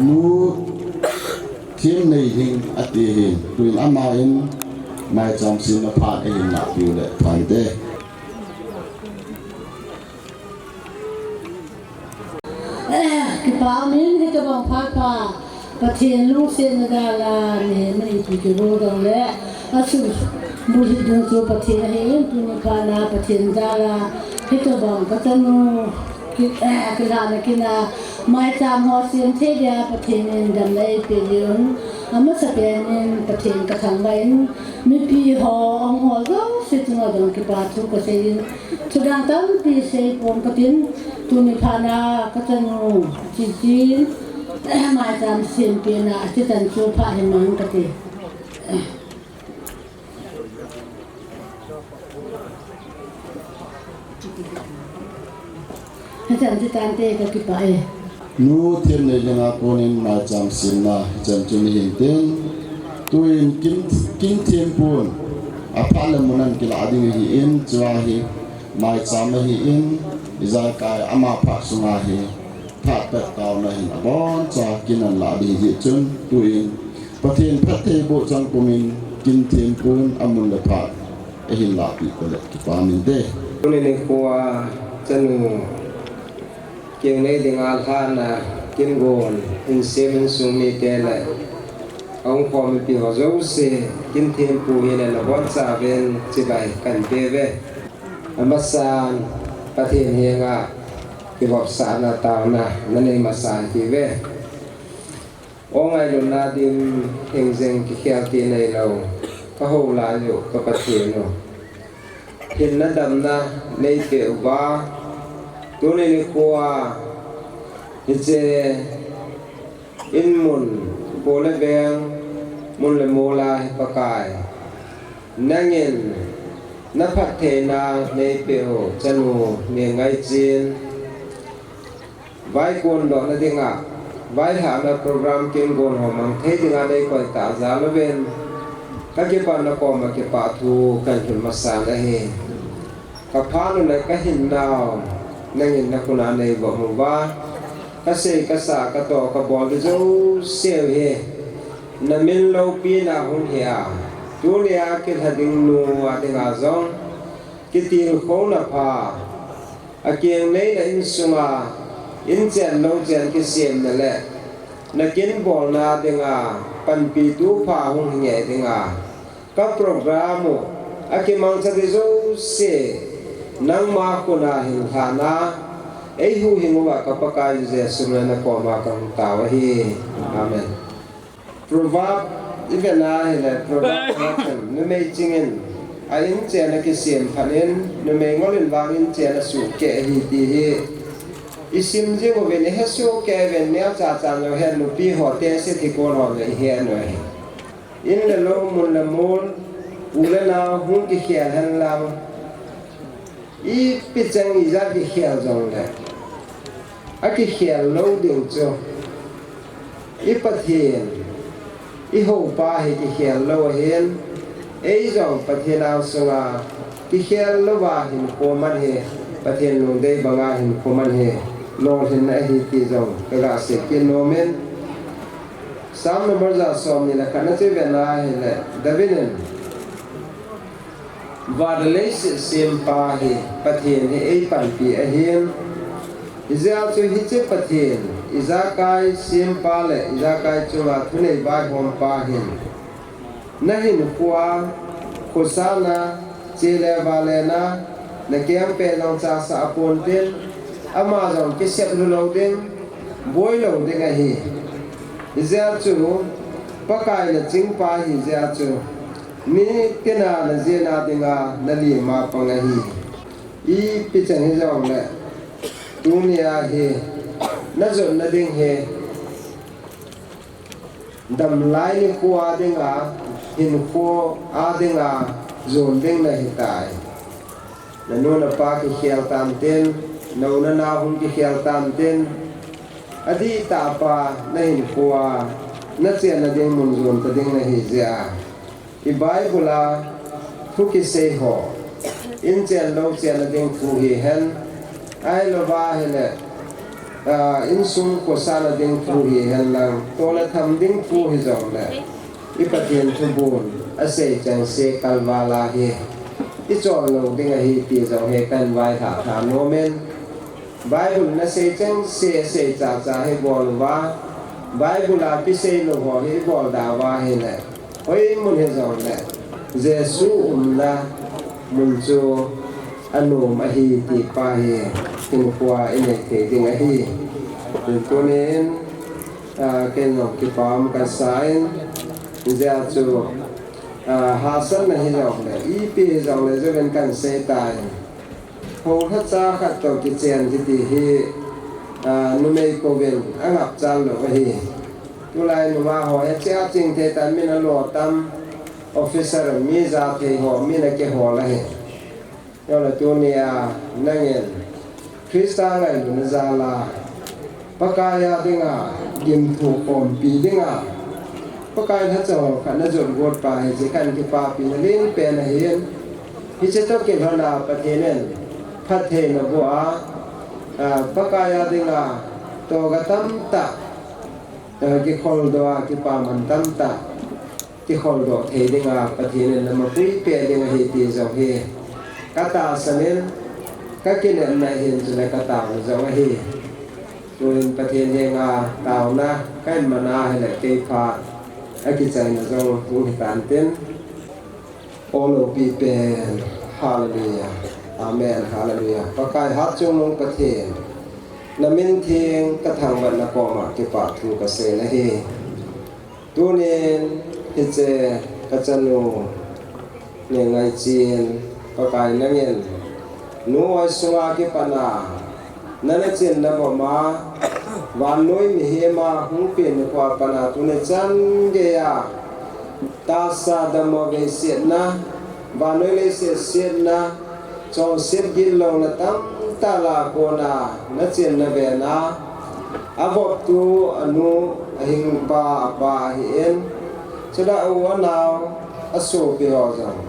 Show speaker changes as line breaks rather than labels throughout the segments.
nu thiên này hình ati hình tuin ama in mai trong xin nó phạt hình là biểu lệ phải thế
cái bảo mình cái bông phát paประเทศลูกเซนดาลาเนี่ยมันอีกกี่โลดังแล้วอาสุมุจิดงโซประเทศเฮงตุนพานาประเทศดาลาที่ตัวบางก็จะนูกิกระนั้นกินาไม่จำหัวเสียงเทียประเทศนึงดำเลยเปลี่ยนอามาสเปนประเทศกระทั่งไปมีปีหอองหัวก็สิจุงดังกิปาทุกเสียงทุกดังตั้งปีเสียงปนก็เป็นตุนพานาก็จะนูจีมาจำเสียงเปลี่ยนอาทิตย์จันทร์ชูพาให้มันก็ตีอาจารย์ที่การเตะก็กี่ไป
นูเทียนในยังอาคนinมาจำสินนะจำจุนหินเต็นตัวเองกินเทียนปูนอาภาลมุนันกิลาดิงหินจวาหิมาจำหินอิจารกายอามาพักสุงาหิถ้าเป็ดเต่าในหินบอนจากกินนันลาดิหิจนตัวเองประเทศพระเทโบจังกุมินกินเทียนปูนอามุนเลพัดหินลาปีก็เลยกิปามินเด
ตัวในครัวจะนูเกี่ยงในดิ่งอาทานนะกินโกนอินเซมันสุมีเกลัยองค์พอมีปีหัวเจ้าเสกินเทียนปูเฮเลนบอนซาเวนจิบายกันเบเวอันบัสานประเทศเฮียงะที่บอกสารตาวนะนั่นเองมาสานที่เวองค์ไอลุนาดิมเฮงเซงกิเขียตีในเราก็หูลาอยู่กับประเทศเนาะเห็นนั่นดำนะในเกี่ยวว่าตัวนี้กลัวจะอินมุนโบเลเบงมุนเลโมลาปะกายนั่งเงินนับพัฒเทนาในเปียวจันูเมียงไงจีนไว้กวนดอกนั่นเองอ่ะไว้ถามในโปรแกรมเก่งกวนหอมังเทติงานในคอยตาจาลเวนก็เก็บปานนักอมาเก็บปาทูกันจนมาสานได้เฮกับพานุในก็เห็นดาวนั่งเห็นนักคุณาในบอกมึงว่าก็เสกษากระต่อกระบอกที่เจ้าเสียวเฮนั่นมินเราปีนาหุ่นเฮียตัวเลี้ยกิดหัดิงนูอาดิงอาซองกิตีนโคนาพาอาเกียงในอินสุมาอินเจนเราเจนกิเสียมนั่นแหละนักกินบอลนาดิงอาปันปีตูพาหุ่นเฮียดิงอากับโปรแกรมอากิมังจะได้เจ้าเสียนังมาคุณาหินฐานะไอ้หูหิงว่ากับปากายเจสุนันกอมากังตาวะฮีอาเมนพระว่าอีเวน่าเห็นเลยพระว่านั่นนึกไม่จริงไอ้อินเจนักเสียมพันเองนึกไม่งอลินวางอินเจนัสุเกะฮีตีฮีอิสิมจิงว่าเป็นเฮสุเกะเป็นเนื้อจ่าจังเราเห็นลูกพี่หัวเตะเสียที่โกนหัวเลยเฮียหน่อยอินเลโลมุนเลมูลอุเลนาหุ่นกิเขียนหันลำอีปิดจังอีจักเขียนจงเลยอากิเขียนโลดิ่งจ้อีประเทศอีหูป้าให้กิเขียนโลเห็นไอ้จงประเทศเราสงากิเขียนโลว่าหินโคมันเฮประเทศลงได้บางหินโคมันเฮโลเห็นไอ้หิตีจงกระเสกกินโนเมนสามนบอร์จ่าสอมนี่แหละกันจะเป็นอะไรเลยดับเบิลว่าเลยเสียมปาเหประเทศนี้ไอ้ปันปีไอ้เห็นอิจาจุฮิจิประเทศอิจากายเสียมปาเลยอิจากายจุมาทุนไอ้บายหอมปาเห็นนั่นเห็นขัวขุสานะเจเลบาเลนะนักเกมเป็นลองจ่าสาปนเดินอามาจงกิเสบลุลดิงบอยลดิงไอ้เห็นอิจาจุปากายละจิงปาอิจาจุมีกินาณเจนาดิงาณลีมาปังฮีอีพิจังฮิจองเลตุนียาเฮนั่นจนนั่นดิงเฮดำลายนี่คัวดิงาหินคัวอาดิงาโจนดิงนั่นฮิตายนั่นนู่นปากิเขียวตามเต้นนู่นนาหุ่นกิเขียวตามเต้นอดีตาปานั่นหินคัวนั่นเสียนั่นดิงมุนโจนตัดดิงนั่นฮิเซียอีไบเบิลาทุกข์เสียหัวอินเจนโลกเจนดิ่งฟูฮีเห็นไอ้โลบาเห็น in sum ko sana ding pu hi halang to la tham ding pu hi jong la I pathian thu bun a sei chang se kalwala hi I chol lo ding a hi ti jong he kan vai tha tha no men Bible na sei chang se cha cha he bol wa Bible a pi sei lo ho hi bol da wa hi la oi mun he jong la Jesu la mun chu anum a hi ti pa hi tin kwa ine te ding a hi tin ko nen ken no ki pam ka sain ja chu ha san na hi jong le I pi jong le je ben kan se tai ho kha cha kha to ki chen ki ti hi nu mei ko ven angap chal lo hi tu lai nu wa ho ya cha ching the tan min a lo tam officer mi za the ho mi na ke ho la he yo la tu nia nangen Krista ngai lu na za la pakaya dinga dim thu kom pi dinga pakai tha chaw khan na jor god pa he je kan ki pa pi na len pe na hian hi che to ke hona pathenen phat the na bo a pakaya dinga to ga tam ta ki khol do a ki pa man tam ta ki khol do the dinga pathenen na ma pui pe dinga he ti zo he kata sanen ka kinen na hin jela kata zo he tuin pathian ye nga taw na kan mana he le ke pha aki chai na zo tu tan ten all of people hallelujah amen hallelujah pakai hat chung long pathian na min thieng ka thang ban na ko ma ke pa thu ka se na hi tunin hi che ka chanu ne ngai chin pakai na ngel nu oi sunga ke pana nana chen na bo ma wan noi mi he ma hu pe ne kwa pana tu ne chan ge ya ta sa da mo ve se na wan noi le se na cho se gil lo na tam ta la ko na chen na ve na abo tu anu hing pa hi en chada wa naw aso pe ho jang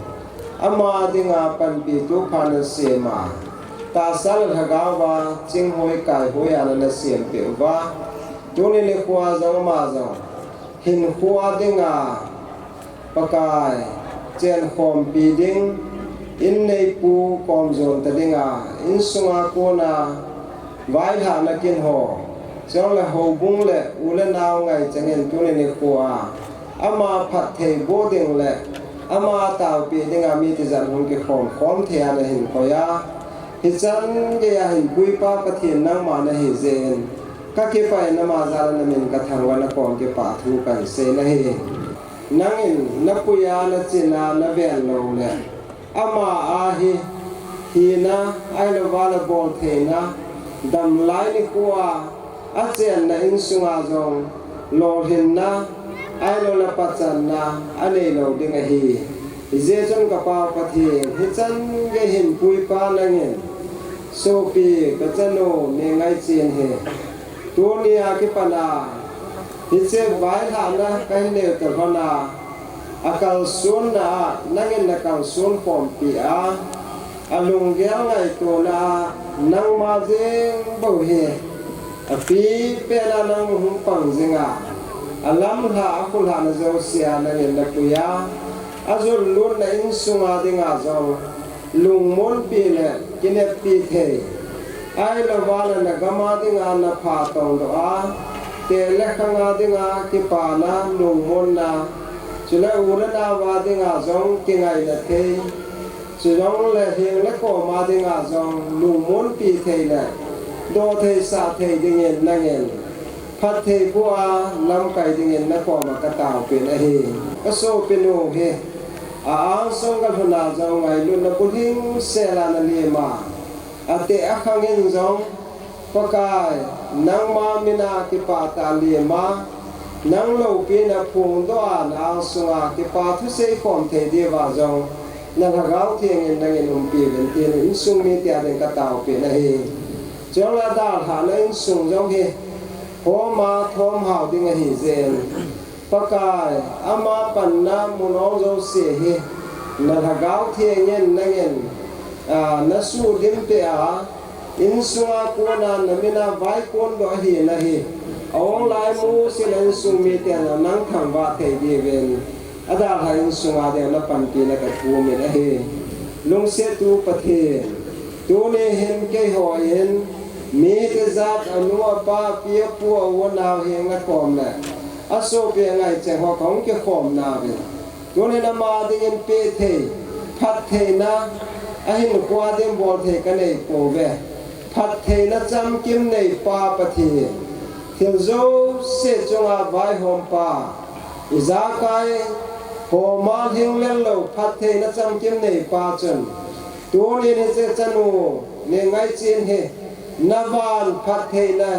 ama dinga pan pi tu phan se ma ta sal thagaw wa ching hoi kai hoi ala na siam pe wa tuni le kwa zo ma zo hin kwa dinga pakai chen khom pi ding in nei pu kom zon ta dinga in sunga ko na vai ha na kin ho chong la ho bung le u le naw ngai changen tuni le kwa ama phat thei bo ding le ama taw pi dinga mi ti zan hun ke khom the ana hin ko ya hi chan ge ya hin pui pa pathian nang ma na hi zen ka ke pai na ma za na min ka thang wa na kon ke pa thu kan se na hi nang in na pu ya na china na ven lo le ama a hi na ai lo wa la bol the na dam lai ni kwa a chen na in sunga zong lo hin na ai lo la pa chan na ane lo ding a hi je chon ka pa pathian hi chan ge hin pui pa na ngin so pi ka chano ne ngai chen he to ni a ki pana hi che vai ha na kai ne to hona akal sun na nangin na kal sun pom pi a alung gel ngai to na nang ma jeng bo he a pi pe na nang hum pang jinga alam ha akul ha na zo sia na ne na puya azul lun na in sunga dinga zo lung mon pi le kine pi the ai la wala na gama dinga na pha tong do a te le khanga dinga ki pa na lung mon na chula ura na wa dinga zong ki ngai na the chulong le hing le ko ma dinga zong lung mon pi the le do the sa the ding na ngel phat the ko a lam kai ding na ko ma ka taw pe na hi ka so pe no he a ang song ka thuna zong ngai lu na ku hing se la na le ma ate a khangin zong pakai nang ma mina ki pa ta le ma nang lo pi na phung do a na sunga ki pa thu sei khom the de wa zong na ga gao thieng in dang in pi ben ti in sung mi tia den ka taw pe na hi chong la da tha na in sung zong he ho ma thom hao ding a hi zen pakai ama pan na mu no zo se he na ga gao thieng in nang in na su dim te a อินสุอากูนานมินาไว้กูนก็เห็นนะเฮเอาหลายมูสิลันสุมีเตียนนั่งทำว่าเทดีเวนอาดาหาอินสุอาเดียนปันปีนักกูมีนะเฮลุงเสตูประเทศตัวนี้เห็นแก่หอยเห็นมีแต่จักอนุปาเปียปัววนาวเฮงกอมนะอาโซเปียไงเจ้าของเกี่ยวขอมนาเวตัวนี้นมาดินเปเทพัดเทนะไอ้หนุ่มกว่าเดิมบอลเทกันในโปเวพัดเทนะจำกิมในป่าประเทศเที่ยวโจเสจงอาไว้หอมป่าอิจาไกโหมาเฮงเล่นเหลวพัดเทนะจำกิมในป่าจนตัวนี้เนี่ยจะจันูเนี่ยไงจีนเฮนาบานพัดเทนะ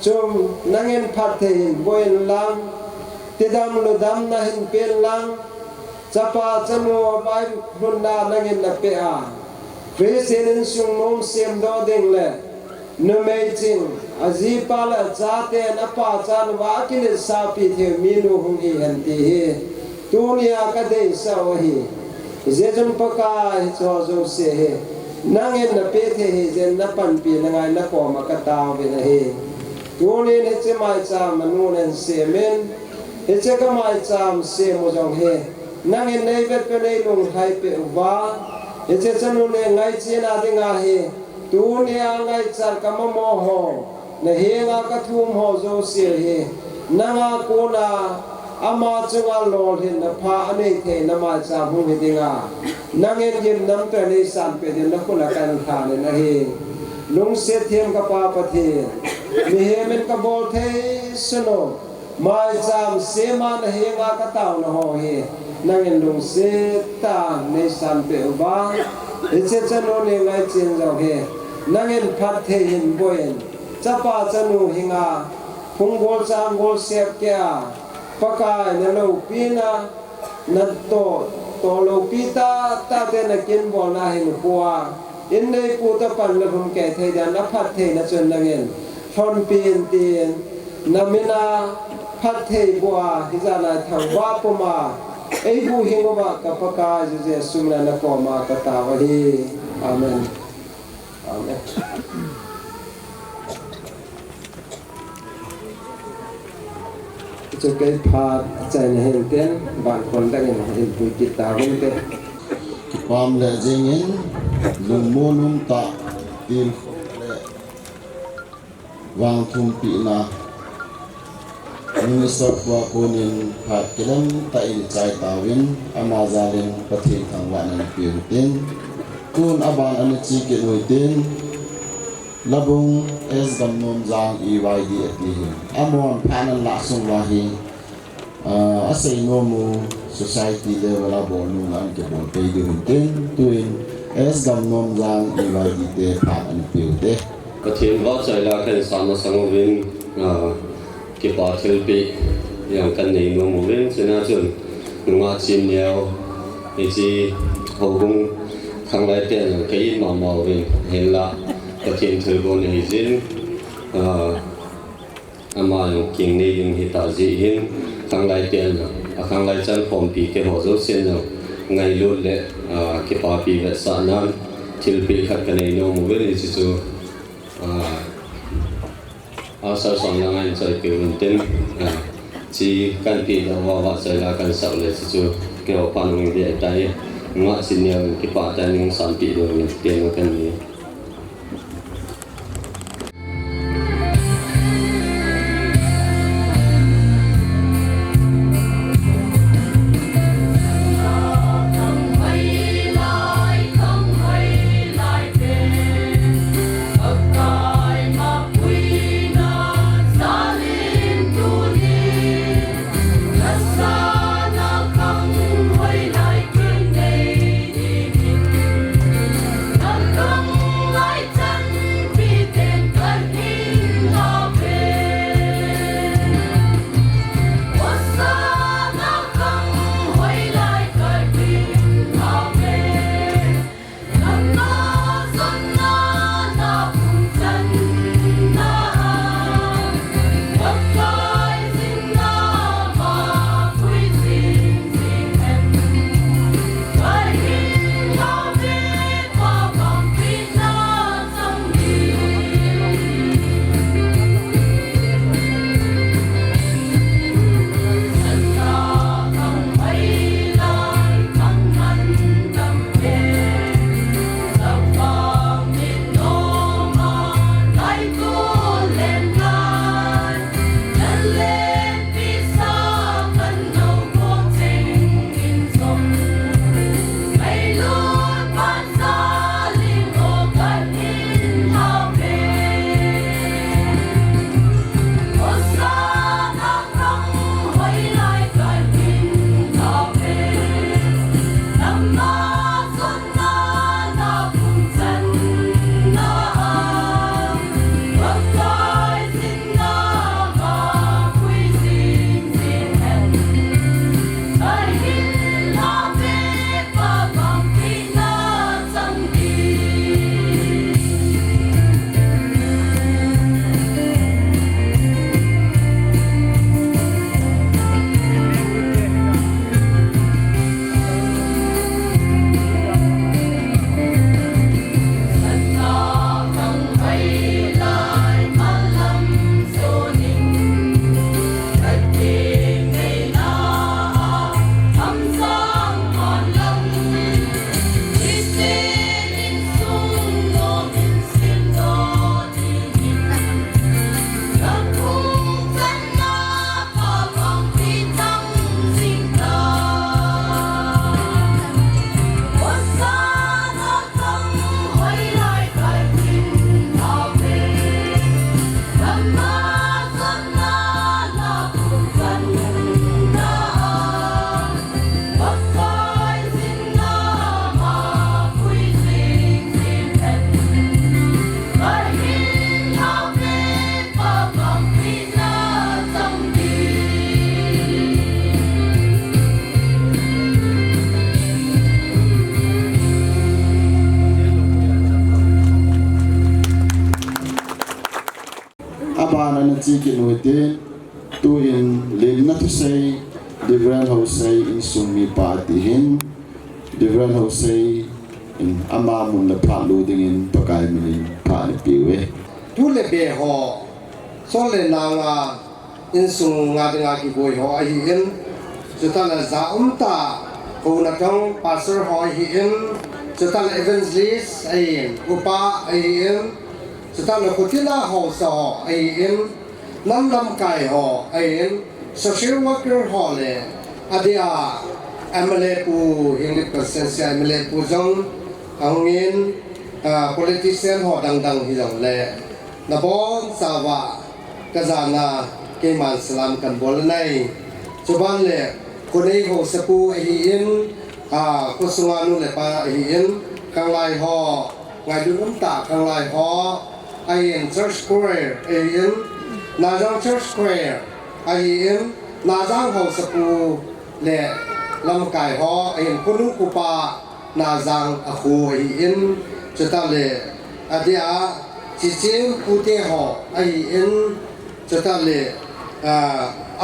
จมนั่งเงินพัดเทบอยลังติดดำลุดำนะเห็นเป็นลังจะพาจันูไปรุ่นนานั่งเงินนับเปียคริสเตียนสุงนมเสียมดอดิ่งเลยนเมจิงอาจีปาลจ้าเตนป้าจานว่ากินสาปิเทมีนูหงอีหันตีเฮตัวนี้อาก็ได้สาวเฮเจจนปกายจอจเสเฮนั่งเงินนับเปียเทเฮเจนนับปันปีนั่งไงนักขอมากตาวเวนะเฮตัวนี้เนี่ยจะมาจามนูนันเสียเมนเฮจะก็มาจามเสียมจงเฮนั่งเงินในเวทเป็นในลงไทยเปว่าเฮจะจันเนี่ยไงจีน่าดิ่งอาเฮตัวเนี่ยไงจันกำมโมโหเนี่ยเฮงากระทุ่มโหโจเสียเฮนั่งอากูนาอามาจังอาโลเห็นนะพาอันนี้เทนมาจามหุ่นดิ่งอานั่งเงินยิมน้ำเป็นในสันเป็นนักคนละกันขาเนี่ยนะเฮลุงเสียเทียมกับปาปะเทมีเฮมันกับโบเทสโนมาจามเสียมันเฮงากระเต่านะโหเฮนั่งเงินลุงเสียตาในสันเปอบ้าเอเจจันโนเนี่ยไงเจียงเจ้าเฮนั่งเงินพัดเทหินบอยนจะปาจันูหิงาพุงโกลจามโกลเสียบแก่ปากายนโลปีนานัดโตโลปีตาตาเตนกินบอลนาหินปัวอินในปูตะปันละพุงแก่เทดานับพัดเทนจนนั่งเงินฟอนปีนเตียนนามินาพัดเทบัวฮิจานาทางวาปมาไอ้ผู้หิงว่ากับปากายจะสุนันกอมากตาวะฮีอาเมนอาเมนจะเกิดพาใจในเห็นเต้นบางคนได้เห็นปุยกิตาเห็นเต้น
ความละเจงินลุงโมนุมตะตีนและวางทุมปีนามิสกว่าคนอินผัดกิลังตะอินใจตาวินอามาจารินประเทศทางวันนั้นเปลี่ยนเต้นคุณอาบานอันจีกินวยเต้นลับุงเอสกำนมจางอีวายดีอัติอามอนพานันละสงวาฮีอาศัยโนมู society level บอนุนันเก็บบอลไปดูเต้นตัวเองเอสกำนมจางอีวายดีเต้พาอันเปลี่ยนเต้
ก็เทียนว่าใจละกันสามสังวินเก็บปาเทลปีอย่างกันในนวมูวินเสนาจนงาจิมเนียวไอจีหงข้างไรเตียนก็ยินมาวินเห็นละก็เทียนเทอร์โบในจินอามาอย่างกิงในยังฮิตาจีหินข้างไรเตียนข้างไรจันพอมปีเก็บหัวโจเซนไงลุดเละเก็บปาปีเวสานันเทลปีขัดกันในนวมูวินไอจีจูอาศัยสองอย่างนั้นใจเกี่ยวกับเต้นจีกันปีเราว่าใจละกันสักเลยจู่เกี่ยวกับความเดียดใจงัดสินเดียวที่ป่าแต่ยังสามปีโดยเกี่ยวกันนี้
abana na chikin huitin tuin lin na tu say different hosay in sumi patihin different hosay in amamun na palu dingin pakai milin pani piwe
tu le be ho so le na nga in sung nga ki boy ho ai in chuta la za ta ko na tong pastor ho ai in chuta la evangelist ai in upa ai in chuta la kutina ho so ai in nam kai ho ai in social worker ho le adia amle pu in presence amle pu jong angin politician ho dang hi jong le na bon sawa kazana ke man salam kan bol nai chuban le konei ho sapu hi in ko sunganu le pa hi in kang lai ho ngai du ta kang lai ho ai in church square ai in na jang church square ai in na jang ho sapu le lam kai ho ai in kunu kupa na jang a khu ai in chata le adia chichim pute ho ai in chata le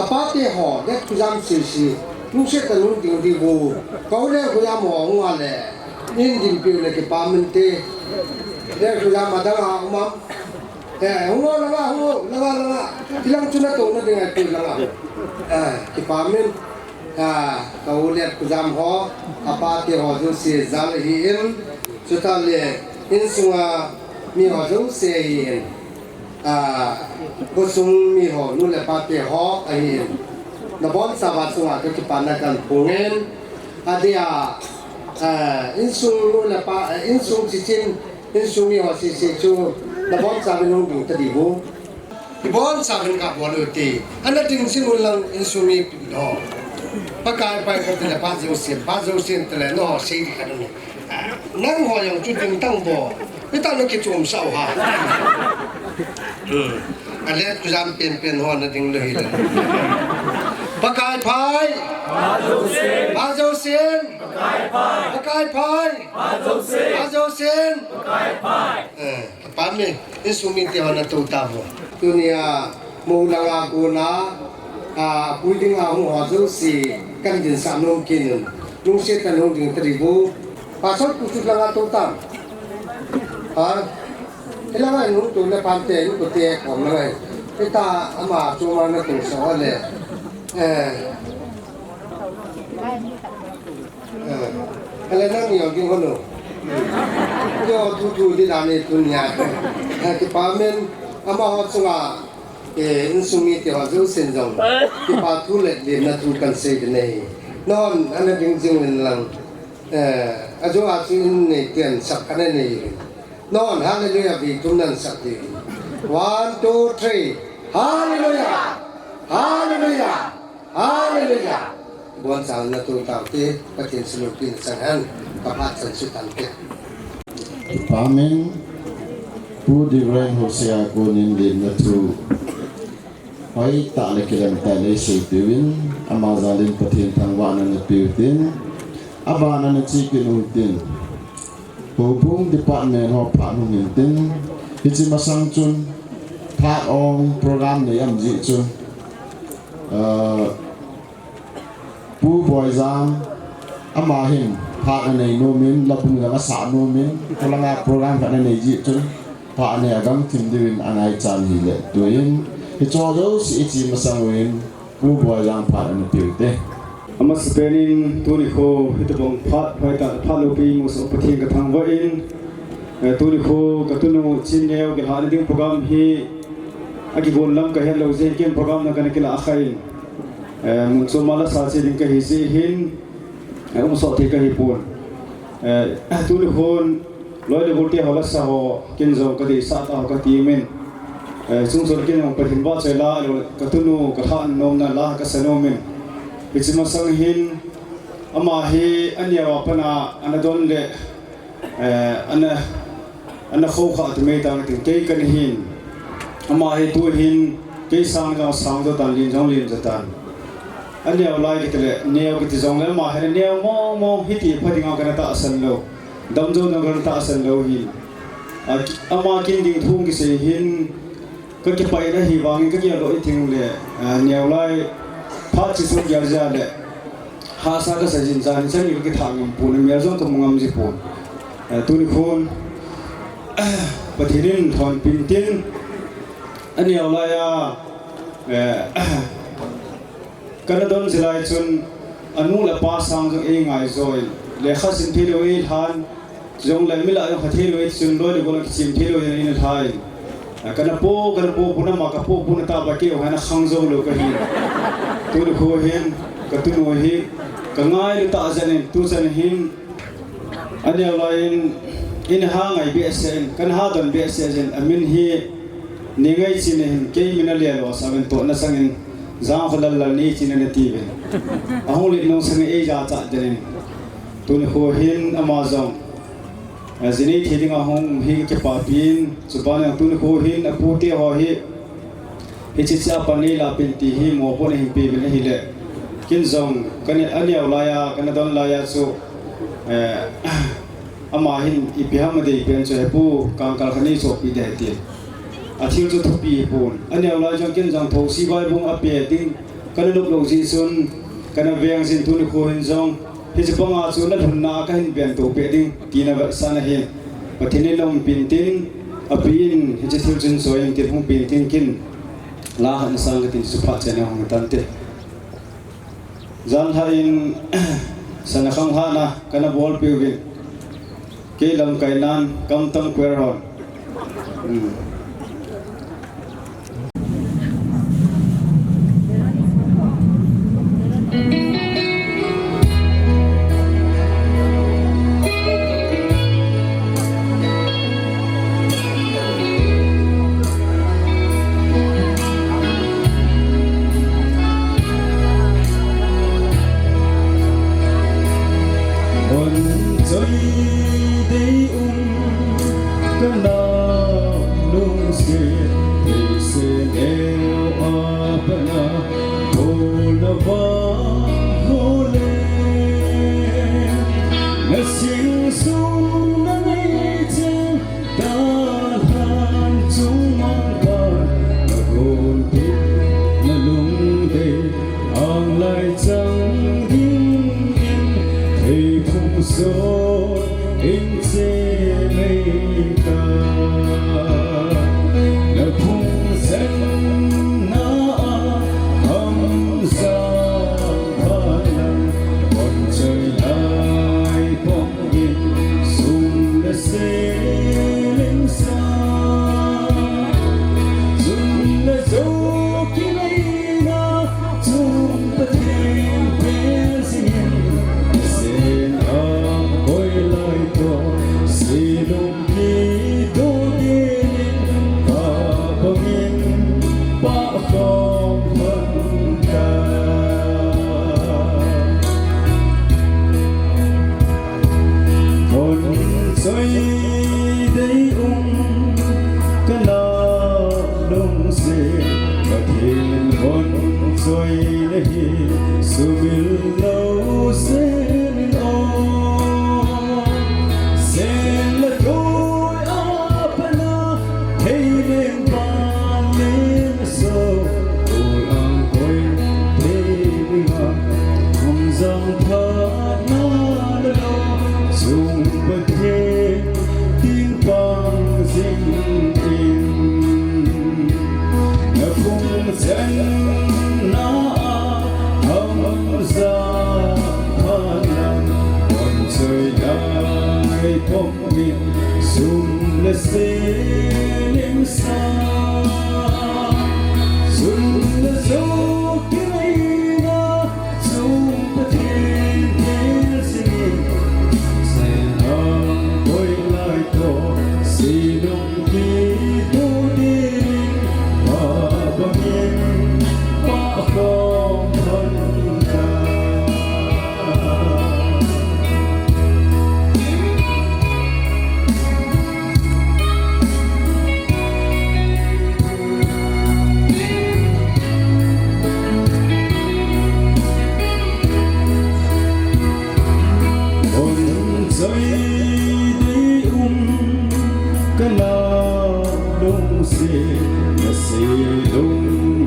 apate ho de kuzam sisi nungse tanung ding di bu kau le kuyam ho ngwa le nin dim pi le ke pamente de kuyam adang ma ho la bilang cuna to na dengan tu la ke pamen kau le kuzam ho apate ho jo se zal hi in chata le in sunga mi ho jo se hi ko sung mi ho nu le pa te ho ai na bon sa ba sunga ke pa na kan pungen adia in sung nu le pa in sung chi chin in sung mi ho si chu na bon sa bi nu du ta di bu di bon sa bin ka bo lu ti ana ting sin nu lang in sung mi ho pa ka pa ko te pa zo sin te le no si ka nu nang ho yang chu ting tang bo ni ta no ke chum sao ha anh lẽ cứ dám tiền hoa nó tiếng lời rồi, bác cái phai, bác dâu xiên, bác cái phai, bác dâu xiên, bán mình, cái số mình tiền nó tụ tập rồi, tu nia mù lăng à cô na, quy định à mù họ dâu xì, căn điện sản nông kinh, nông xe tận nông điện tri vu, bà sốt cụ chụp lăng à tụ tập, cái này nó tụi nó phản tế nó tụi tèของเลยcái ta mà chúng nó tụi số này cái này nó nhiều kinh hơn nữa do thu đi làm này tụi nhà cái bà mình mà họ chúng cái sung mi thì họ rất sinh động cái bà thu lệ để nó thu cần xây cái này non anh ấy bình thường mình làm à chỗ à chuyện này tiền sắp cái này non hallelujah bi tumnan sakti 1 2 3 hallelujah hallelujah hallelujah buat sang na tu tau te patin sulupin sangan kapat san sutan te
amen pu divine hosea kunin din na tu hoi ta le kilam ta le sei tuin amazalin patin thangwa na piutin abana na chikin utin Hubung department ho panu mintin hichi masang chun tha ong program ne am ji chun pu boy jam ama hin pha ne no min labung la sa no min kolanga program ka ne ji chun pha ne agam tim din angai chan hi le tuin hi cho jo si chi masang win pu boy jam pha ne piute
ama spenin tuni kho hitbong phat hoita phalo pi mus upathing ka thangwa in tuni kho katunu chinneo ge han ding program hi agi gon lam ka hello je kem program na kana kila akhain mun so mala sa che ding ka hi si hin so the ka hi pon tuni khon loi le volti hola sa ho kin zo ka di sa ta ka ti men sung so kin ong pathin ba chela katunu ka han nom na la ka sanomen Ichima sanghin ama hi anya wapana anadon le ana khokha tme tang tin ke kan hin ama hi tu hin ke sang ga sang do tan lin jong lin jatan anya lai ke le neo ke jong le ma he neo mo hiti phadinga kana ta asan lo damjo na kana ta asan lo hi ama kin ding thung ki se hin ก็จะไปนะหิวางก็ยังรออีกทิ้งเลยเหนียวไล่พาจิตสุขยาจาเลยหาสาก็ใส่จินจานฉันอยู่ที่ทางปูนมีอะไรต้องมึงงามจิปูนตัวนี้คนปฏิรินทอนปินตินอันเหนียวไล่กันโดนสิไลจนอนุและป้าสังจงเองไงโซยเลขาสินที่เราเองทานจงเลยมิลายังขัดที่เราเองจนโดยเด็กคนคิมที่เราเองทานกันโป้ปุณมากับโป้ปุณตาบักเกี่ยวให้นักขังโซลูกหินตัวดูเขาเห็นกับตัวนู้หินกันง่ายตาจันเองตัวจันหินอันนี้เราอินห่างไอเบียเซนกันหาดอนเบียเซนอามินฮีนิงไอชินเห็นเกี่ยมินาเลียลวสามินตัวนั่งสังเกตจางขลัลลนี่ชินเนตีเวนอาหูลิน้องสังเกตเอจาจัดเดนตัวนี้เขาเห็นอามาซองจินี่ที่ดิ้งอาหงฮิกปาปินสุบานยังตัวนี้เขาเห็นอาพูดหัวฮิจิตจะปนีลาปินตีฮิโมปนฮิปีเวนฮิเลกินซองกันอันนี้เอาลายกันดอนลายสุอามาหินอีพิฮามเดียเป็นเจ้าผู้การการขณีโสปีเดติอาทิตย์จะทุบปีปูนอันนี้เราจะกินจังทงสีใบบุ้งอเปียติ้งกันลุกลงซีซุนกันเวียงสินทุนโคหินจงที่จะปังอาจุนและทุนนากันเปลี่ยนตัวเปียติ้งตีนแบบสันเห็นปฏิเนลมปินติ้งอปีนที่จะทิ้งจุนสวยที่พุ่งปินติ้งกินลาหันสังกัดสุภาพเจริญของตันเตจันทารินสนักขังหานะกันบอลปิวกินเกลัมไกนันกำตังเควร์ฮอน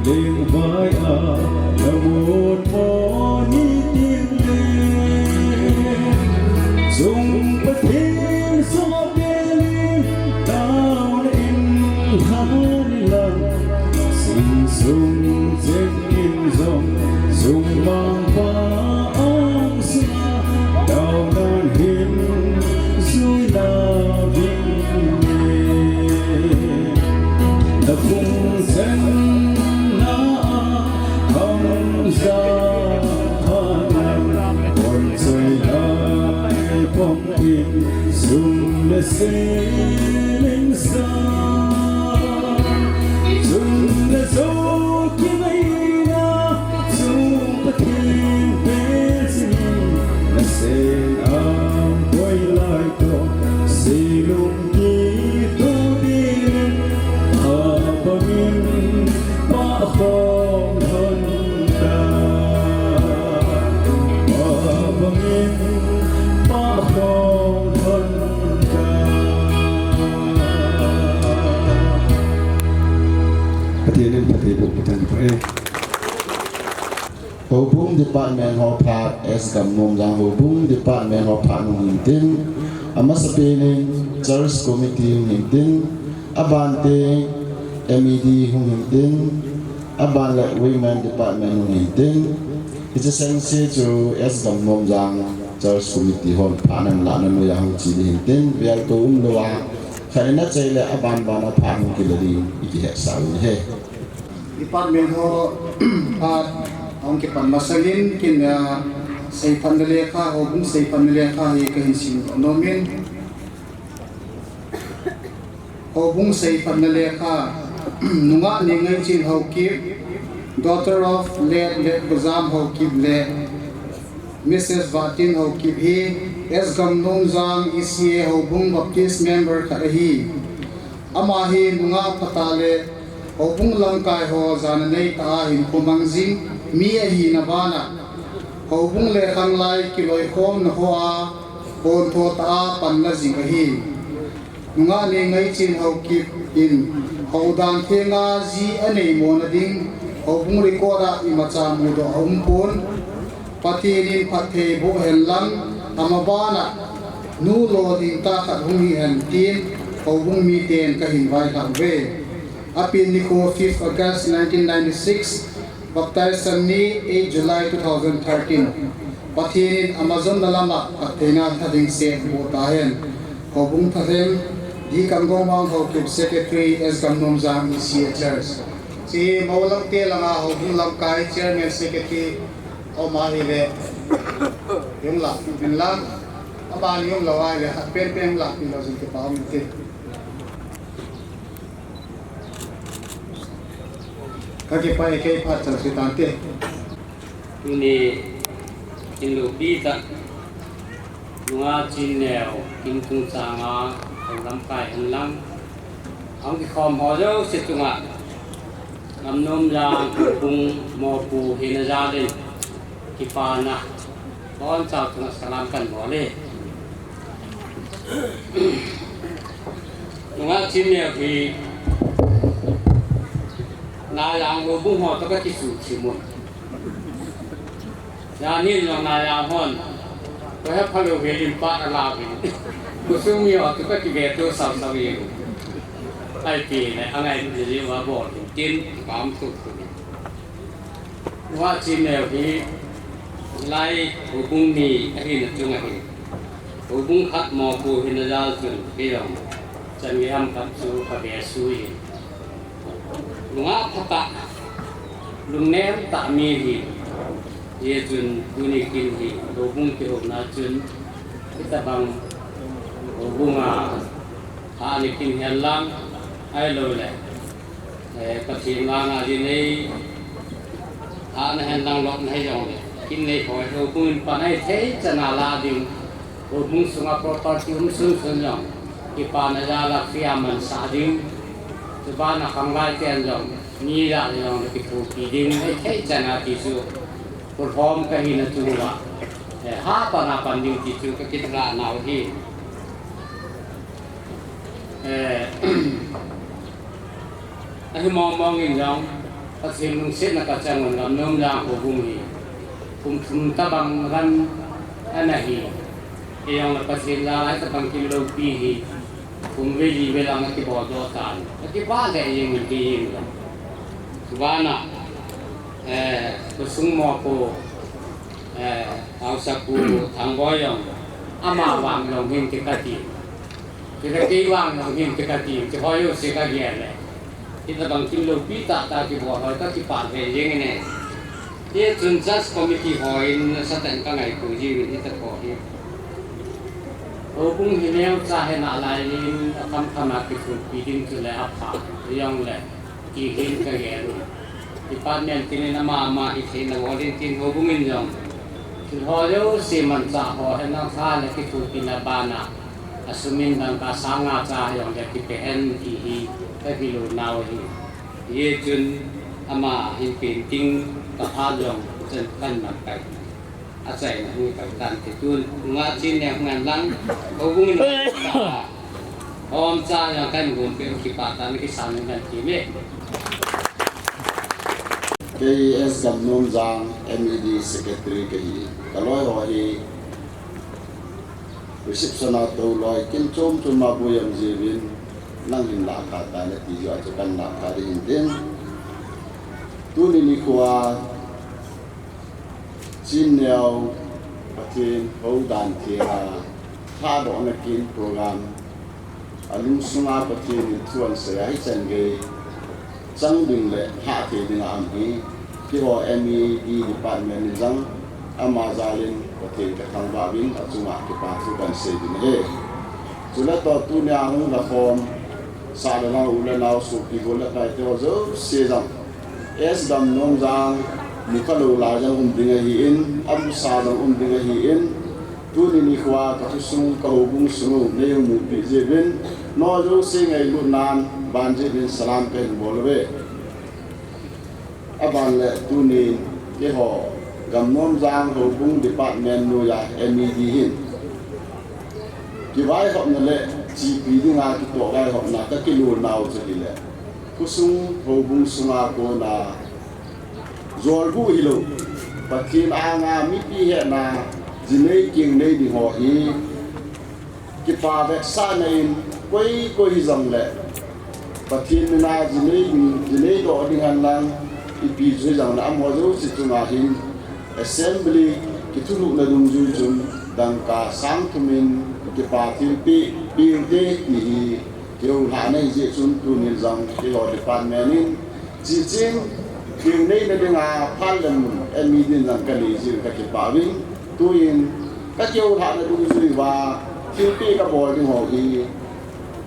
lên vai là một món tiếng lên dùng bất thiên gió đêm tao đến hắn lần xin dùng trên in dòng dùng mang qua ông xưa đào nan hiên dưới là vinh là phùng sen na không ra hàng còn trời lại bóng in dùng để lên xa dùng để dấu kia ấy na dùng bất thiên bên gì là sen am quay lại đó si lung đi tu đi Pangin pakong handa Pangin pakong handa Patinin patibok putan pa
Hubung Department of Park as Gamnom Yang Hubung Department of Park Hintin Amasapining Church Committee Hintin Abante MED Hintin Abante Women Department Hintin It's a sense to as Gamnom Yang Church Committee Hon Panan Lanan Yang Chili Hintin We are going to Karena Chile Aban Bana Pan Kiladi Iki Hexawi He
Department ho ang kipan masagin kin say panlekha o bung say panlekha hi kahin sim nomin o bung say panlekha nunga ni ngai chin ho ki daughter of late bazam ho ki le Mrs. Vatin ho ki hi as Gamnom Jang ECA ho bung baptist member ka hi ama hi nunga patale o bung langkai ho zananei ta hin kumangzing mi hi na bana ho bung le khang lai kiloi khom na hoa pon tho ta pan na jing hi nunga ne ngai chin ho ki in ho dan thenga ji anei mo na ding ho bung ri ko ra i ma cha mu do hom pon patinin pathe bo hen lang amabana nu lo ding ta khat hung hi hen tin ho bung mi ten ka hin vai ka ve Apin Niko 5th August 1996 baptized Sunni 8 July 2013 Patinin Amazon Nalama Athena Thading Se Botahen Hobung Thathem Di Kangomang Hokip Secretary as Gamnom Jang ECA Church Si Maulang Te Langa Hobung Lamkai Chairman Secretary O Mahile Yung Lak Yung Lang Abani Yung Lawai Le Pen Pen Lak Yung Lazin Kipaham Te Kaki pai kai phat chal sitante
ini inlobi ta lunga chineo king tung changa lam kai lam ang ki khom ho jo situnga Gamnom Jang bung mo pu hina ja de ki pa na bon chao tuna salam kan bo le lunga chineo ki na yang wo bung ho to ka ki su chi mo ya ni lo na ya hon ko ha phalo ve lim pa ala vi ko su mi ho to ka ki ve to sa sa vi ai pi ne angai ni ji wa bo tin kam su su wa chi ne vi lai wo bung mi a ri na tu nga hi wo bung khat mo pu hin na ja chun ki yong chan gi ham kap su ka ve su yi lunga phata lungnem ta mi hi ye chun kuni kin hi do bung ki ho na chun ta bang do bunga ha ni kin hian lang ai lo le pathin lang a di nei ha na han lang lok nai jong le kin nei hoi ho bung pa nai the chana la ding do bung sunga property sun sun jong ki pa na ja la fia man sa ding Sebab nak kamgai tian jom, ni dah jom lebih kuki ding, hei jangan tisu, perform kahina tua, apa nak panding tisu kita nak nauhi, ahi mong jom, pathian lung set na ka changon ngam nom lang ho bung hi kum tabang ran anahi yang na pathian la ai tabang kilo pi hi kum veli velang ki bo do tan ki ba le yang ki yin subana kusung mo ko au saku thang boyong ama wang long hin ki ka ti kita kiwang ng himtikati, si Hoyo si Kagere. Kita bang kilo pita ta ki buhay ta ki pa ke yeng ne. Ye tunjas committee hoin sa tan ka ngai ku ji ita ko hi. O bung hinel sa he na lai in kam khama ki ku pi din tu le apha yang le ki hin ka ge ru. Department tin na ma i the na wodin tin ho bung in jong. Si Hoyo si man sa ho he na kha le ki ku pi na bana. Asumin dan kasanga cha yang de ki pen ki hi ta ki lo naw hi ye chun ama hin pin ting ka pha jong chen kan ma kai a chai na ni ka tan ti chun nga chin ne ngan lang o bung ni om cha yang kan gum pe ki pa tan ki san ngan ki me
KS Gam Nom Jang MED Secretary ke hi kaloi ho hi reception to loi kin chom ma bu yang jewin nang hin la kha ta la ti yo cha kan la kha rin den tu ni kwa chin neo pathin ho dan thia tha do na kin program alung sunga pathin ni chuan se ai chen ge chang ding le ha the ding am hi ki ho MED department ni jang ama zalin pathin ka thang ba win achunga ki pa chu kan se din he chula to tu nya hu la form sa la na u la na su ki go la kai te zo se jang es Gam Nom Jang ni ka lo la jang ding hi in am sa jang ding hi in tu ni khwa ka chu sung ka ho bung sung ne mu pi je bin no zo se ngai lu nan ban je bin salam pe bol ve aban le tu ni ke ho Gam Nom Jang ho bung department no ya MED hin ki vai ho na le chi pi dinga ki to gai ho na ka ki lu naw che le kusung ho bung sunga ko na zor bu hi lo pathin anga mi pi he na jinei king nei di ho hi ki pa ve sa nei koi hi jang le pathin na jinei do ding han lang ipi zui jang na am ho zo si tu na hin assembly ki tulu na dung ju jun dan ka sang tumin ki pa thil pi te ni ki ro ha nei je sun tu ni jang ki ho department in ji jing ki nei na dinga parliament MED jang ka li ji ka ki pa win tu in ka ki ho ha na dung ju wa thil pi ka bo ding ho hi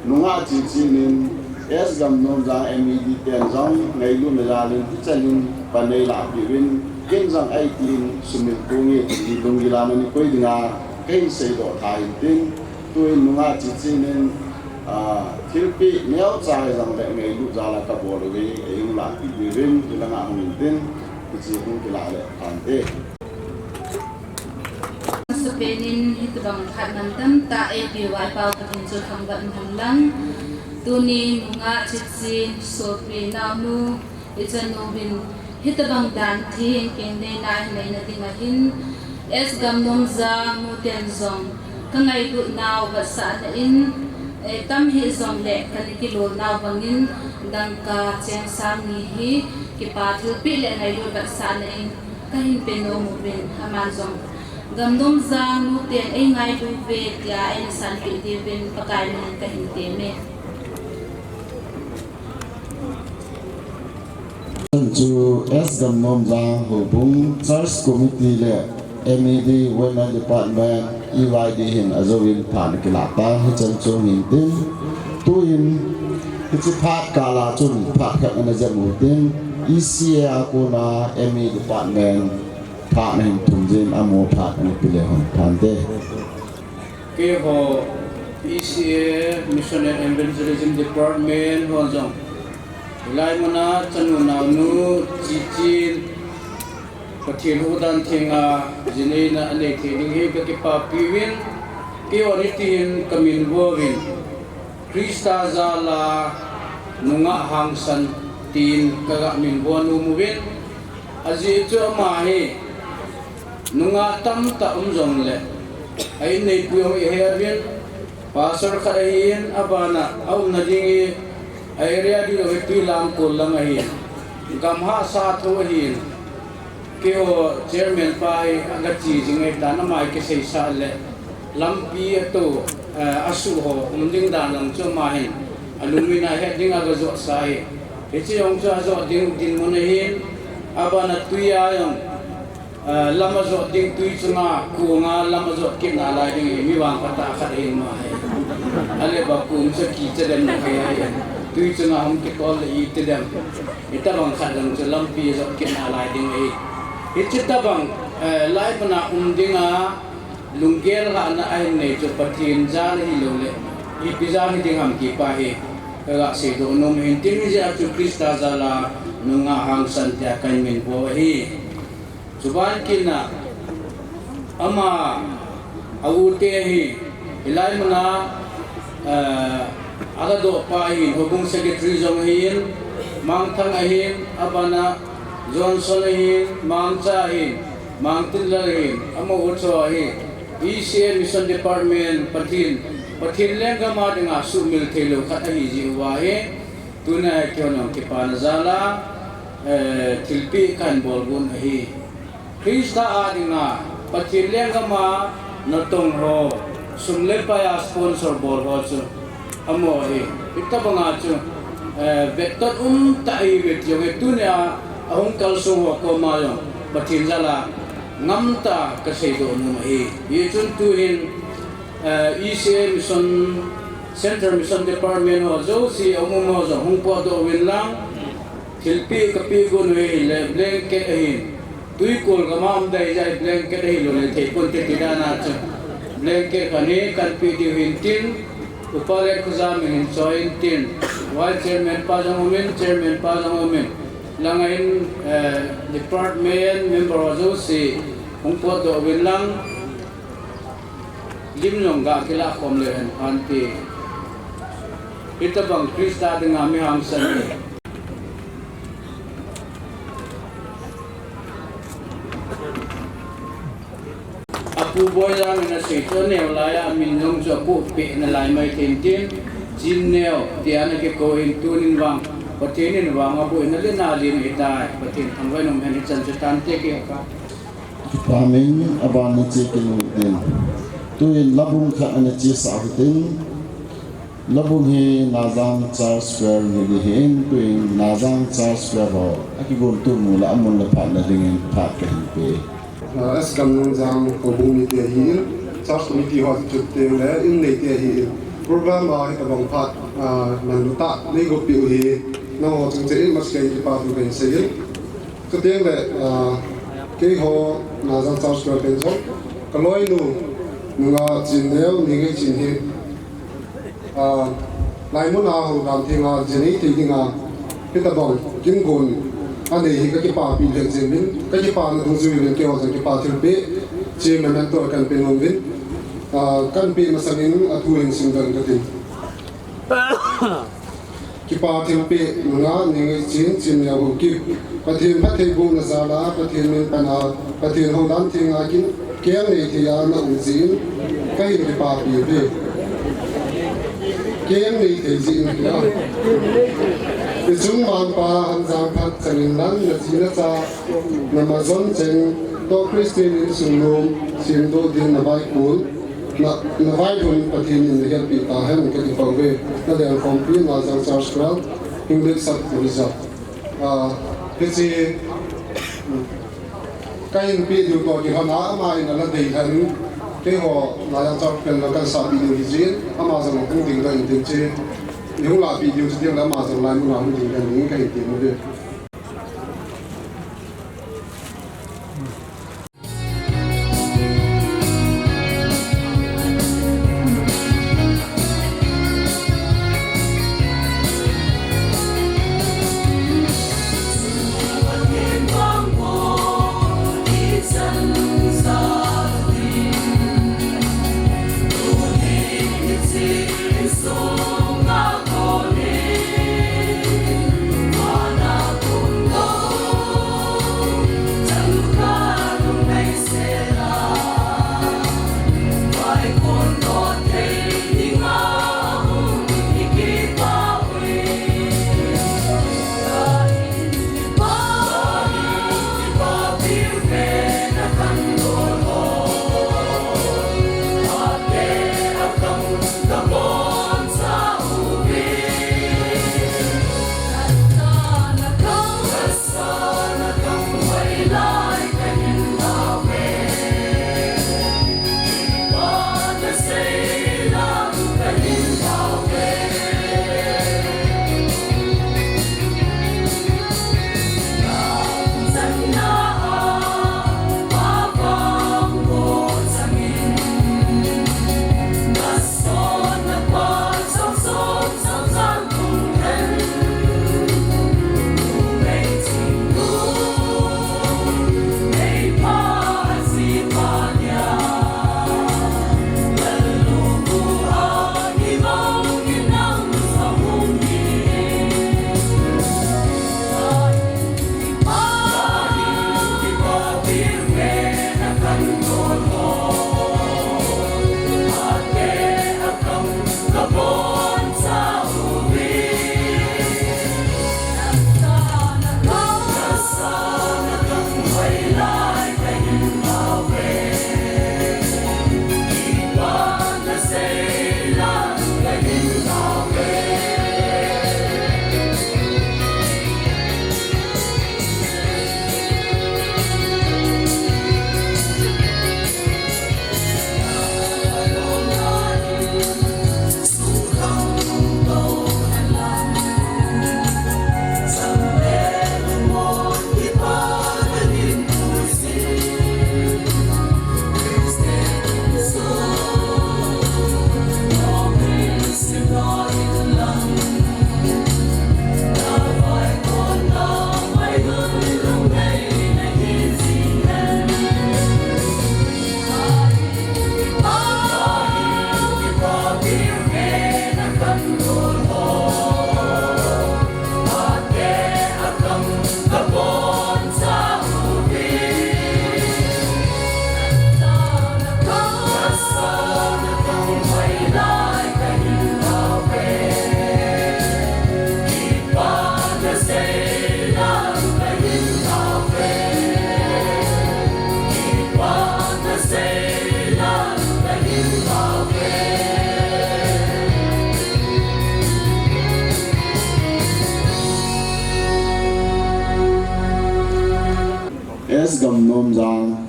nunga ji nin es Gam Nom Jang MED ten jang ngai lu na jalin chalin pa nei la bi win ken jang ai tin sumil tungi di dongila ni koi dinga ken sei do thai tin tuin nunga chi nin thilpi neo chai jang le ngai lu jala ka bol we ei la pi bi rin la nga hung tin chi hung ki la le an te
Supenin hitbang khanam tam ta e bi wai pau pathin chu thangwan hamlang tuni nunga chichin sopi namu ichanu bin hitbang dan thing ken de nai nei na dinga hin es Gam Nom Jang mu ten zong kangai bu naw ba sa na in tam hi zong le kan ki lo naw bangin dang ka cheng sam ni hi ki pa thil pi le ngai lo ba sa na in kahin pe no mu bin haman zong Gam Nom Jang mu ten ai ngai bu ve tia en san pi di bin pakai ni kahin te me
chu es Gam Nom Jang ho bung church committee le MED women department EYD hin azowin phan ki la ta hi chan chu hin tin tu in chi phat kala chun phat kha na jamu tin ECA ko na MED department pha na hin thumjin amo phat ni pile hon than de
ke ho ECA missionary evangelism department ho jong lai mana chanu na nu chichin pathin hu dan thinga jinei na ane thing he ka ki pa piwin ki oritin kamin wowin krista zala nunga hangsan tin kaga min bonu muvin aji chu ma hi nunga tam ta zong le ai nei puyo he hervin pastor kharain abana au nadingi area di lo pi lam ko lang hi gamha sa tho hi keo chairman pai angachi jingai dana mai ke sei sa le lampi to asu ho umding dan lang chu ma hin alumina heading aga zo sai echi ong cha zo ding din mon hin abana tuya yang lama zo ding tui chunga ku nga lama zo kin na lai ding mi wang pata khat hin ma hai ale ba kum cha ki cha den na hai tui chunga hom ki kol i te dem ita bang khat lang cha lampi zo kin na lai ding ai echi ta bang lai bana umdinga lungger ha na ai nei cho pathin jan hi lo le i pizza hi ding ham ki pa hi ga se do nom hin tin ja chu krista zala nunga hang san tia kan min bo hi chuban kina ama awute hi ilai mana aga do pa hi hobung secretary jong hin mang thang hin abana johnson hin mang cha hin mang tillar hin ama utso hi ECA mission department pathin lenga ma dinga su mil thelo khat hi ji wa he tuna kyono ke pan zala tilpi kan bolgun hi krista adinga pathin lenga ma natong ho sumle pa ya sponsor bol ho chu amo hi itta banga chu betot tai vet yo tunya ahong kalso ko ma yo pathin zala ngamta ka sei do no hi ye chun tu hin ECA mission center mission department ho zo si amu mo zo hung po do win lang tilpi kapi go no hi le blanket hi tui kol ga mam dai jai blanket hi lo le thei kon te tidana cha blanket kani kan pi di hin tin upare khuza min join tin wal chairman pa jang women chairman pa jang women langain department member ho si hung po do win lang lim long ga kila kom le han anti ita bang krista dengan mi ham san apu boy lang na se to ne la ya min long jo ku pe na lai mai tin tin jin neo ti ana ke ko in tunin wang patin wang apu na le na lin ita patin thang vai nom hen chan chan te ke ka
pamin aban ni che kin den tuin labung kha ana chi sa tin labung hi nazang Charles Square ni hin tuin nazang Charles Square ho aki gon tu mu la amun la pha na ding pha ka hi pe
as kam jang ko bung ni te hi Charles committee ho chu te le in nei te hi program ba hi ka bang phat nan lu ta nei go pi hi no ho chung che mas kai pa fu ben se hi ko te le ke ho nazang Charles Square pen so ka loi nu nga chin leo ni ngai chin hi lai mun a ho dam thinga jeni ti dinga pita bang kin gon ane hi ka ki pa pi le jemin ka ki pa na dung zui le ke ho ki pa thil pe che me men to kan pe ngom vin kan pe masanin a thu len sing dan ka tin ki pa thil pe nga ni ngai chin ya ho ki pathin ma thei bu na za la pathin men pana pathin ho dam thinga kin kaya ni tiya na uzin kaya ni papi be kaya ni tezin ya isung man pa hanjang phat changin nan na china cha na mazon cheng to Christian in sungnom sim do din na bai kul na bai hun pathin in the pi ta han ka ti pang be na le from pi na jang Charles Square English sat result hisi kain pi du to ki hana ma in la dei han ke ho la ya chak pen la kan sa pi du jin ama jang ong ding da in ding che yu la pi du ji la ma jang la mu na mu ding kan ning kai ti mu de
So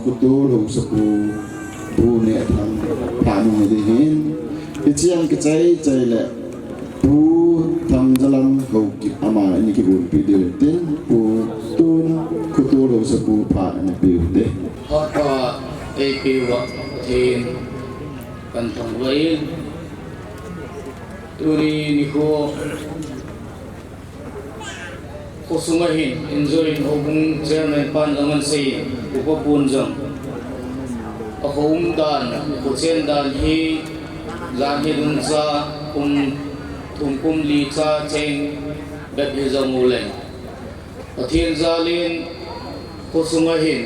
kutul ho sapu pu ne thang panu de hin ichiang ke chai le pu tham jalam ho ki ama ni ki bun pi de tin pu tun kutul ho sapu pa na pi de
họ có cái kêu thì cần thằng với tôi đi cô sung hin enjoy hobung chairman pan aman sei upa pun jam ahum dan kuchen dan hi zahir unsa thum li cha cheng bet hi jamule athin zalin ko sung hin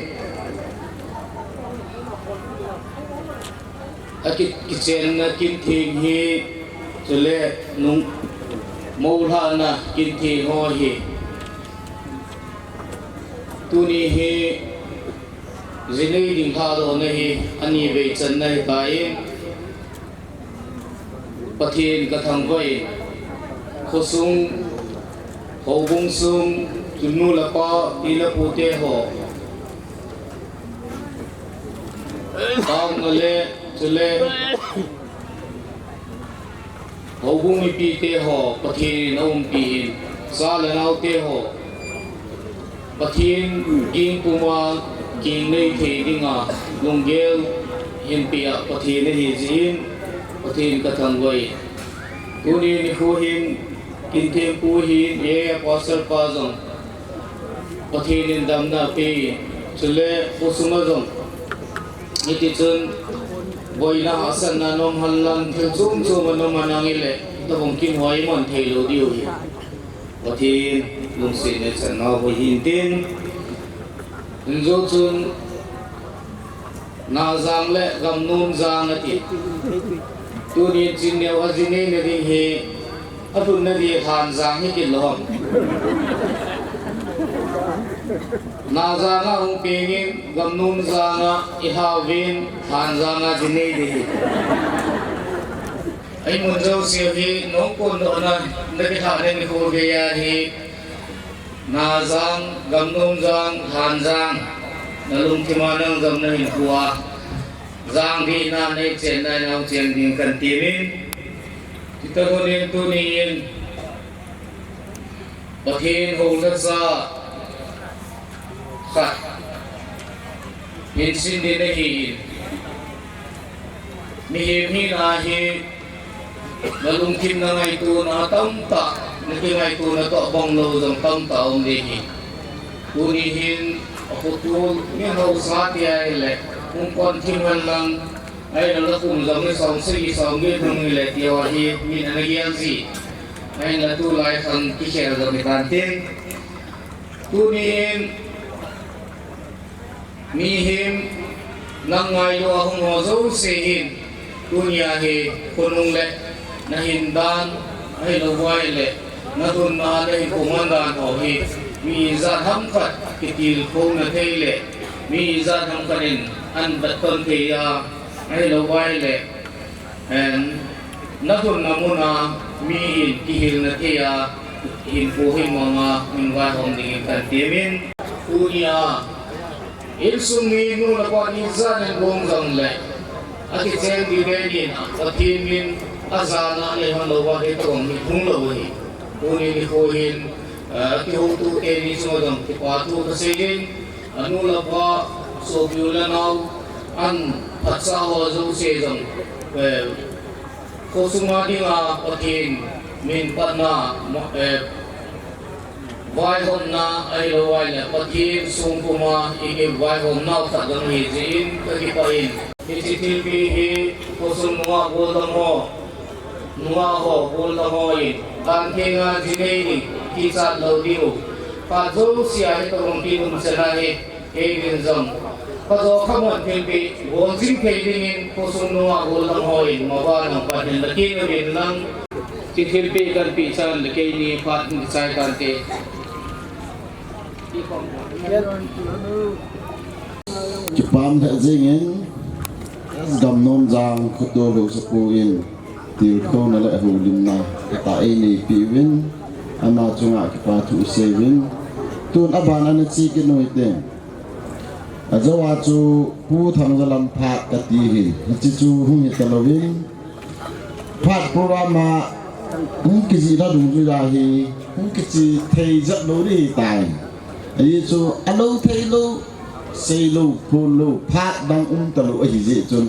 akit kichen na kin thing hi chule nung moulha na kin thi ho hi tuni hi zinei ding ha do na hi ani ve chan nai kai pathin ka thang vai khosung hobung sung tunu la pa ila pute ho tang le chule hobung mi pi te ho pathin om pi sa la nau te ho pathin ging kuma ging nei the dinga lunggel hin pia pathin hi jin pathin ka thang vai tuni ni khu hin kin them pu hin ye apostle pa jong pathin in dam na pi chule khosuma jong ni ti chun boina asan na nom hallan thil chung chung manom manangile ta bong kin hoi mon thelo diu hi pathin lung sin ne chan na ho hin tin zo chun na jang le gam nun jang ati tu ni chin ne wa jine ne ding he atun na di khan jang hi kin lom na janga hung pingin gam nun janga I hawin khan janga jine di ai mun zo siêu hi nong kon do na ne tha ne ni ko ge ya hi na jang gam nun jang khan jang na lung thi ma nang gam na hin huwa jang di na ne chen na nang chen ding kan ti min ti ta ko ne tu ni in pathin ho la sa kha in sin di ne hi mi hi na hi nalung kim na ngay tu na tam ta naki ngay tu na to bong lo jong tam ta om de hi unihin ako tu ni ho sa ti ai le kung kon kim han lang ai na kum jong ni song si song ge thung ni le ti wa hi mi na gi an si ai na tu lai khan ki kher jong ni ban tin unihin mi him nang ngai lo hung ho zo se hin dunia hi kunung le na hindan ai lo wai le na dun na le komandan ho hi mi za tham khat kitil khong na thei le mi za tham kanin an bat ton the ya ai lo wai le en na dun na muna mi in ki hil na the ya in po hi manga min wa hom ding kan timin dunia il sungi nu la kwa ni za ne bong jang le aki chen di de ni pathin min azana le han lo wa he tong ni thung lo hi uni ni ko hin ki ho tu ke ni so dam ki pa tu ka se yin anu la pa so biu la nau an phat sa ho zo se dam ko suma di nga pathin min pa na vai hom na ai lo wai le pathin sung kuma I vai hom na khat dam hi jin ka ki pa in Digital PE, kosong mga bola mo, mga ho, bola mo in, bangke nga jinay kisat laudiyo. Pazo siya ito kong pinong sanahe, kailan zang. Pazo kamon pilpi, bonjing kailingin, kosong mga bola mo in, mabanang panilaki na rin lang. Digital PE kan pisan, lakay ni Pat Nisay Kante.
Kipam da zingin gam nom jang khudo lo sapu in til kho na la hu lim na ta ai ni piwin ama chunga ki pa thu sevin tun abana na chi ki noi te อาจว่าจูผู้ทำกำลังพาดตีหินจิจูหุ่นตะลวินพาดโปรมากิจิระดุงจุยาฮีกิจิเทจัดโลดีตายไอ้จูอโลเทโลเซโลพูโลพาดดังตะลุไอ้จิจน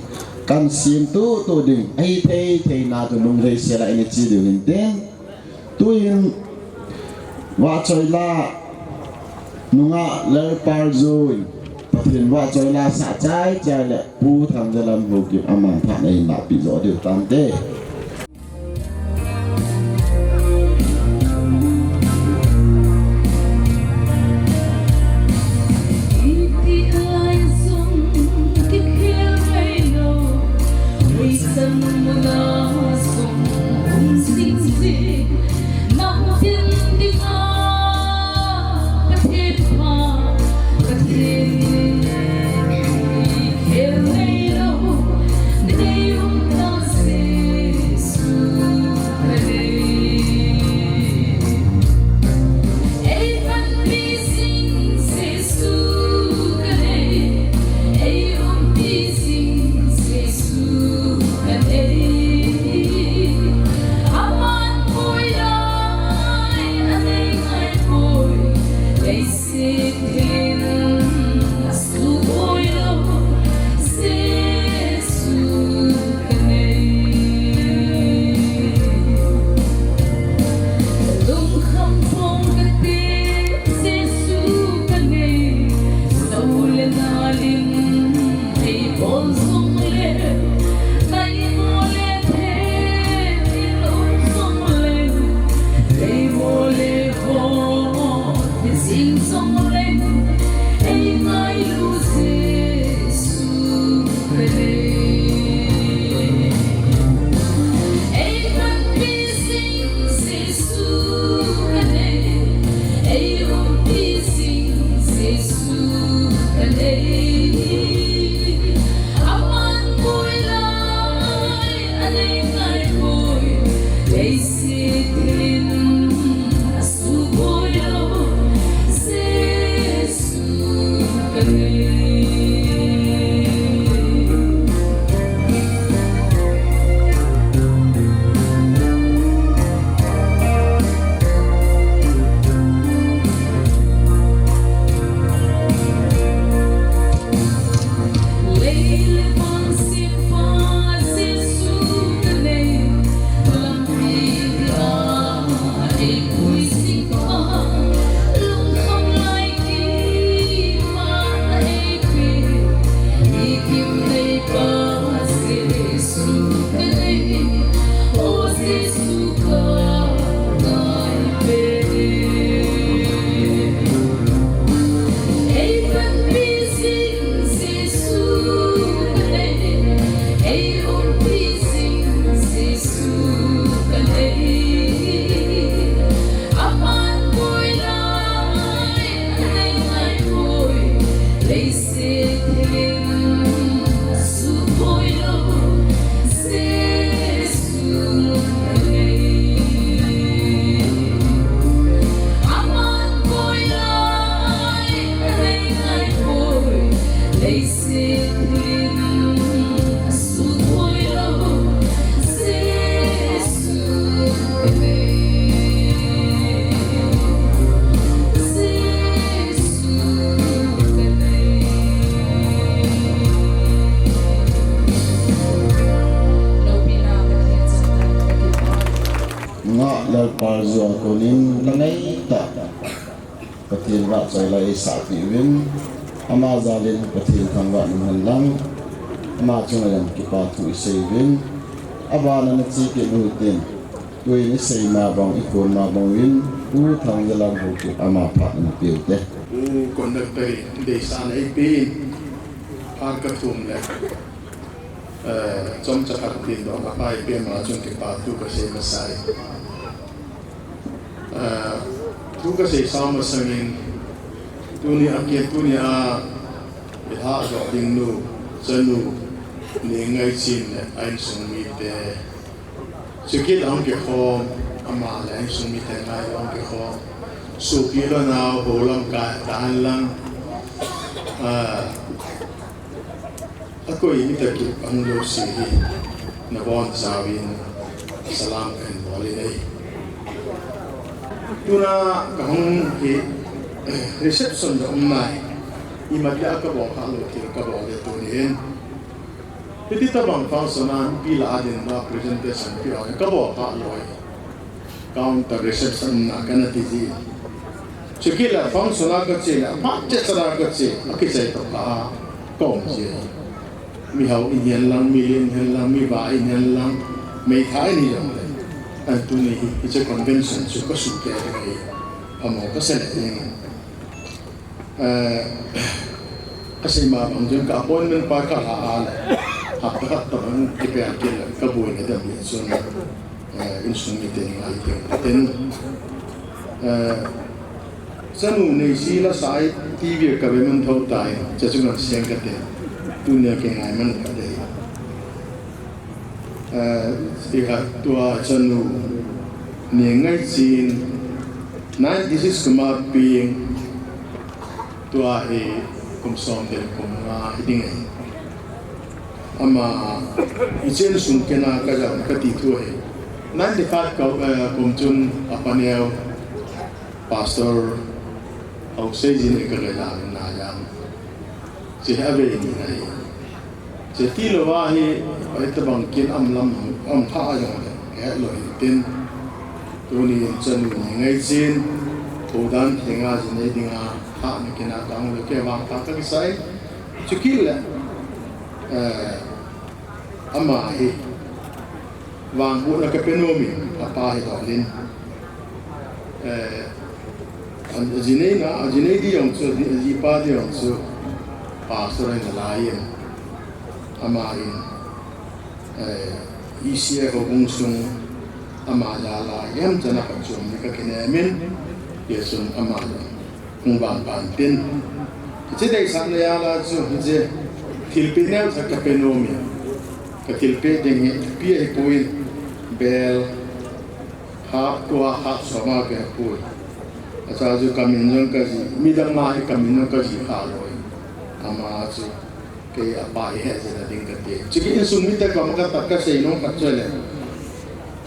กันเสียงตัวดึงไอ้เทนาตัวลุงเรเสียละไอ้จีดึงเต้นตัวยินว่าใจละนุงะเลปาร์โซยเห็นว่าใจลาสะใจใจแหละผู้ทำจะลำหูกิบอามาผ่านในหนักปีโซเดียวตามเต้Parzo konin langai ta patil wa chailai sa piwin ama zalin patil thangwa nan lang ama chungalam ki pa thu seivin abana na chi ke nutin tui ni sei ma bang ikon ma bang win u thang jalam hu ki ama phat na piu te
u kon da pe de san ai pin pa ka thum le chom cha ka tin do ma pai pe ma chung ki pa tu ka sei ma sai tu ka sei sama sangin tu ni akia tu ni a ha jo ding nu chanu ni ngai chin ai sung mi te chukit ang ke kho ama la ai sung mi te ngai ang ke kho su pi lo na ho lam ka dan lang
aku ini taki anglo sihi nabon zawin salam kan boleh deh. Tuna kahung hi reception dah umai, imadia ka bawa kalau kira ka bawa itu ni. Jadi tabang fungsionan bila ada na presentation kira ka bawa kalau counter reception akan nanti. Sekila fungsionan kecil, macam cara kecil, kisah itu kong je. Mihau ini lang, milin lang, mibai ini lang, mehai ni yang lain. Antu ni itu convention suka suka dengan amal kesalahan. Kasi mabangjon ka appointment pa ka haala. Hapakat tabang kipiakil kabuin na dami so instrumentin ating atin. Sanu ni sila sai TV government thau tai jasungan siang kate dunia ke ngai man kate. Iha tua sanu ni ngai sin nai this is kuma being tua he kumsom del kuma hiding ama ijen sung kena kaja kati tu he nan dekat kau kumjun apa ni pastor au sejin kerja na yang siapa ini nai jadi loahi itu bangkin am tha yang ke loi tin tu ni chen ngai jin tudan thenga jin dinga ha ni kena tang le ke wang ta ka sai chukil ama hi wang bu na ka penomi apa hi dolin jinei di yang su di pa di yang su pa so rai na laien ama in isia ko bungsung ama ya la yam jana ka chum ni ka kenemin yesun ama kung bang ban tin je dei san ya la chu je tilpinel sa ka penomi ka tilpe ding pi e poin bel ha ko ha sama ke poin asa ju kamin ka ji midang mai kamin ka ji ha loi ama chu ke apa he je ding ka te chiki sumi ta ka ma ka sei no ka chele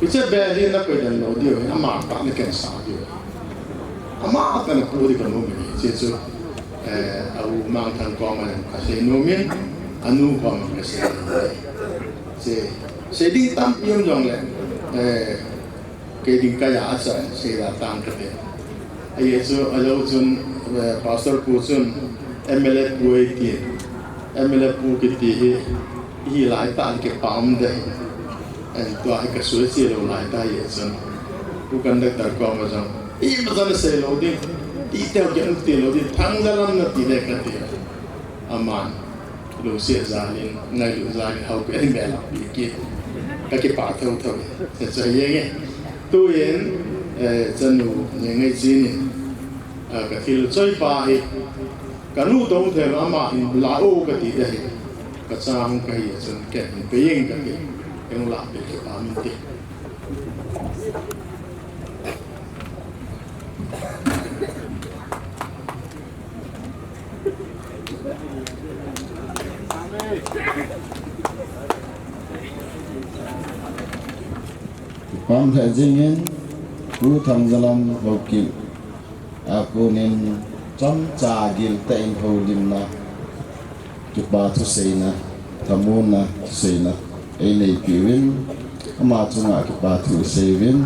piche bel na ko dan lo dio ama pa ni ken sa dio ama ta na ko di ka no mi je chu au mang thang ko ma ka sei no min anu ko ma ka sei se di tam yum jong le ke ding ka ya sa se da tang ka te ai so alo chun pastor pu chun MLA puai ti MLA pu ki ti hi lai ta ke pam de to ai ka su si lo lai ta ye chun pu kan da tar ko ma jong I ma sa se lo di ti te ke an ti lo di thang da lam na ti de ka ti aman lo se zalin ngai lo zalin hau ke me la ki ka ki pa thau thau se se ye nge tu yen chân nu ngai chi ni ka thil choi pa hi ka nu dong the ama in la o ka ti de ka chang ka hi chen ke pe yeng ka ki eng la pe ke pa min ti
Pam thai jingin ku thang zalam hoki aku nin chom cha gil ta in holim na chupa tu seina tamuna seina ei nei piwin ama chunga ki pa tu sevin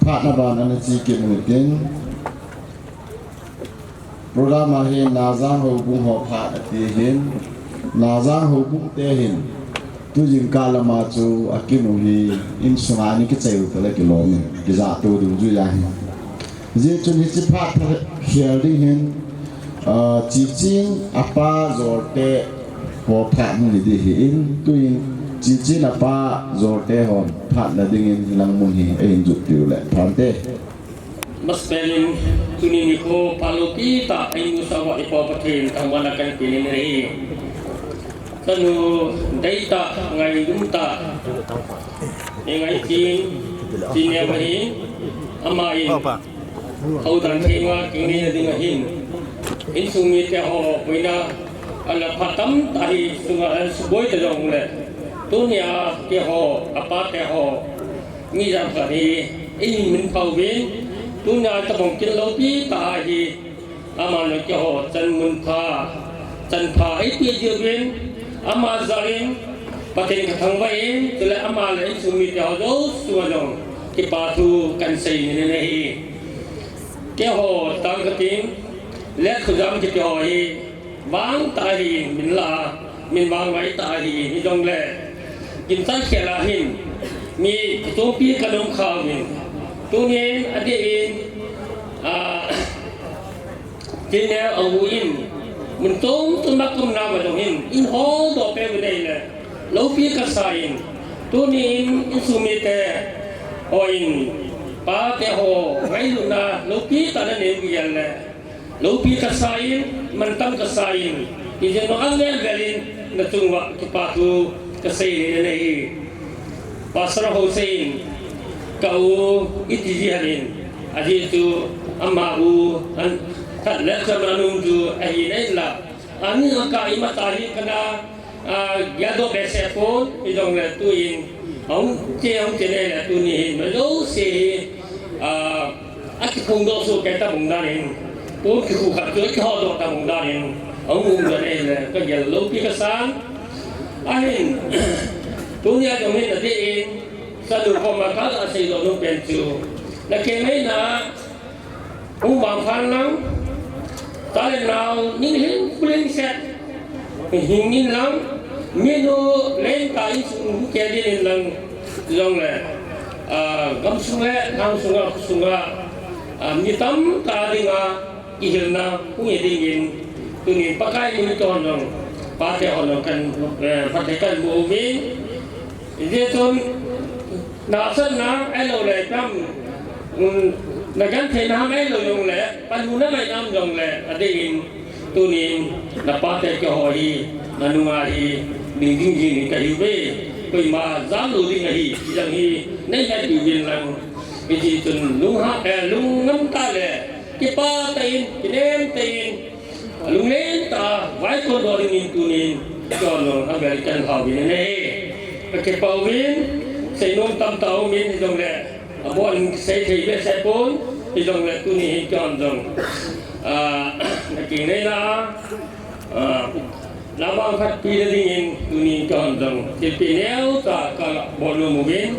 pha na ba na chi ki mu tin program a he na zang ho bung ho pha ti hin na zang ho bung te hin tu jing kala ma chu akinu hi in sungani ki cheu tala ki lom ki za tu du ju ya hi je chun hi chi pha sharing hin chi ching apa zorte ho pha ni di hi in tu in chi chin apa zorte hon pha na ding in lang mun hi ein ju tiu le phan te
mas pelin tuni ni ko palopi ta ai nu sawa ipo pathin tangwana kan pinin ri kanu data ngai dumta ngai tin ya mahin amai au dan thengwa kini ding hin in sumi te ho poina ala phatam tahi sunga suboi te jong le tunia ke ho apa te ho mi jam ka ni in min phau bin tunia ta bong kin lo pi ta hi ama no ke ho chan mun pha ai pi je bin ama zarin patin ka thang vai tule ama le sumi te ho do suwa jong ke pa thu kan sei ni ne hi ke ho tang ka tin le khu jam ke ho hi vang ta hi min la min vang vai ta hi ni jong le kin ta khe la hin mi to pi ka dong kha min tu ni ade in tin ne au in mun tong tu mak kum na ma dong in ho do pe me dei le lo pi ka sa in tu ni in su mi te o in pa te ho ngai lu na lo pi ta na ne bi yan le lo pi ka sa in man tam ka sa in ki je no an le galin na tung wa ki pa tu ka sei ne ne hi pasra Hussein kau iti jihalin aji tu amma u an thật lẽ cho nó nung tu ai đấy là anh ka imatahi kana ya do be se phone thì dòng là tu in ông chế này là tu ni mà đâu se ác không đâu số cái ta bùng đa nên tu cái khu khác cái họ đó ta bùng đa nên ông bùng đa này là cái giờ lâu cái sáng anh tu nhà trong này là thế sao được không mà các anh xây dựng nó bền chịu là cái này là ông bằng phan lắm ta lên nào những hình lên set hình như lắm menu lên cái cái đi lên lần dòng là gam sunga mi tam ta đi nga ihil na cũng như đi nhìn tu nhìn pakai ini tuan dong pakai orang kan pakai kan bumi dia tu nasan na elo le tam là gắn thêm ham ấy rồi dùng lẽ ban hôm nay năm dùng lẽ ở đây tu niệm là ba thế cho họ đi là nung đi mình kinh gì cái hiểu về bởi mà dám lưu đi ngày rằng hi nên là điều viên rằng cái gì tuần lung lung ngắm ta lẽ cái ba tên cái nem tên lung lên ta vài con đồ đi tu niệm cho nó hàng ngày cần học về này cái bảo viên xây nông tâm tàu miền dùng lẽ bọn xây thì biết xây bốn thì dòng là tu ni chọn dòng kỳ này là bao phát pi đi nhìn tu ni chọn dòng thì pi nếu cả bọn người một bên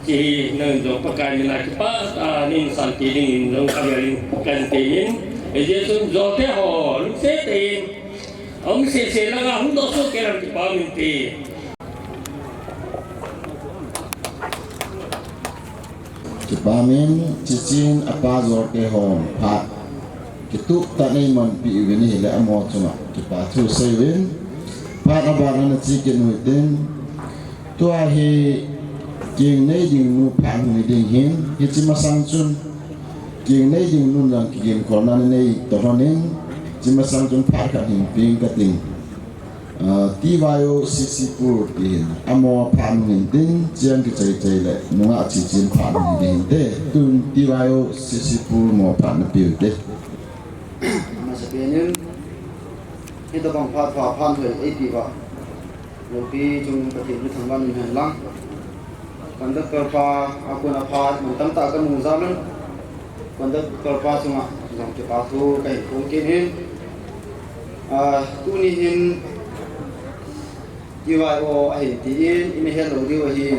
chỉ nên dòng phát cái này là cái nên sản phẩm đi dòng cái này cần tiền thì giờ chúng do thế họ lúc xếp tiền ông sẽ là không có số cái làm cái bao nhiêu tiền
Kipamin cicin apa zor ke hom pat kitu tak ni man pi ini le amo cuma kipatu sewin pat abang na cikin hutin tu ahi king nei ding nu pang ni ding hin hichi masang chun king nei ding nu lang king korna nei to honing chi masang chun pat ka hin ping ka ting ti vayo sisipur tin amo phan ning tin chiang ki chai le nunga chi chin phan ning te tun ti vayo sisipur mo phan piu te
ma sa penin hi to bang phat phan thoi ai ti ba lo pi chung ka tin thang ban han lang kan da kar pa akuna phat man tam ta ka mu zalan kan da kar pa chunga jong ke pa thu kai ko kin hin tu ni hin DYO ai thì in hello DYO hi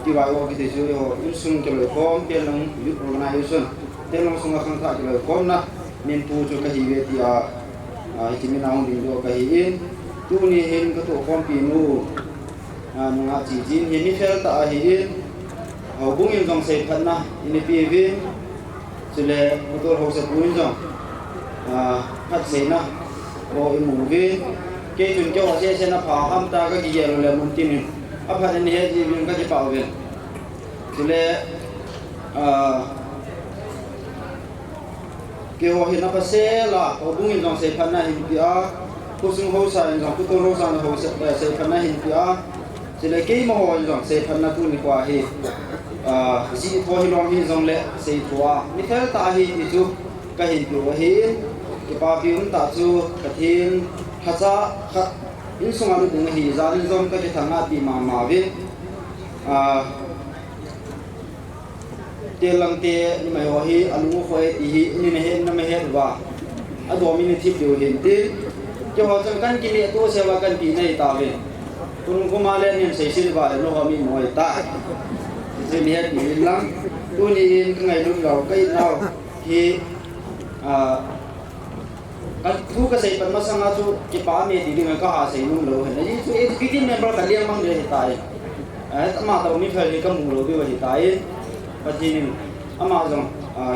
DYO cái thứ yo in sung cho lời form cái long youth organization cái long sung khang tha cho lời form na nên tu cho cái gì thì chỉ mình nào đi do cái in tu ni hin cái tổ form pinu ngã chỉ hin ni fel ta hi in hậu bung in dòng xây thân na in PV cho nên tôi hậu sẽ bung in dòng phát xây na rồi in mùng viên cái chuyện cho họ sẽ nó phá ham ta cái gì rồi là muốn tin áp hạt này hết gì mình có thể bảo vệ cho nên cái họ hiện nó phải sẽ là họ cũng hiện dòng xây phần này hiện kia cô sinh hậu sản dòng cô tô hậu sản hậu xây phần này hiện kia cho nên cái mà họ dòng xây phần này tu đi qua thì gì thôi thì lòng hiện dòng lệ xây qua như thế ta hiện thì chú cái hiện kiểu hiện ke pa piun ta chu kathin khacha khat in sunga lu ding hi zalin zom ka ke thanga pi ma ve te lang te ni mai ho hi alu khoi ti hi ni ne he na me he wa ado mi ni thip dio hin te ke ho chang kan ki le to se wa kan pi nei ta ve kun ko ma le ni sei sil ba no ha mi moi ta je ni he ni lang tu ni in ngai lu gao kai nau hi kan thu ka sei pan ma sanga chu ke pa me ti ding ka ha sei nu lo he ni chu executive member ka liang mang de ta ma ta mi phai ka mu lo bi wa hi ta patin ama jong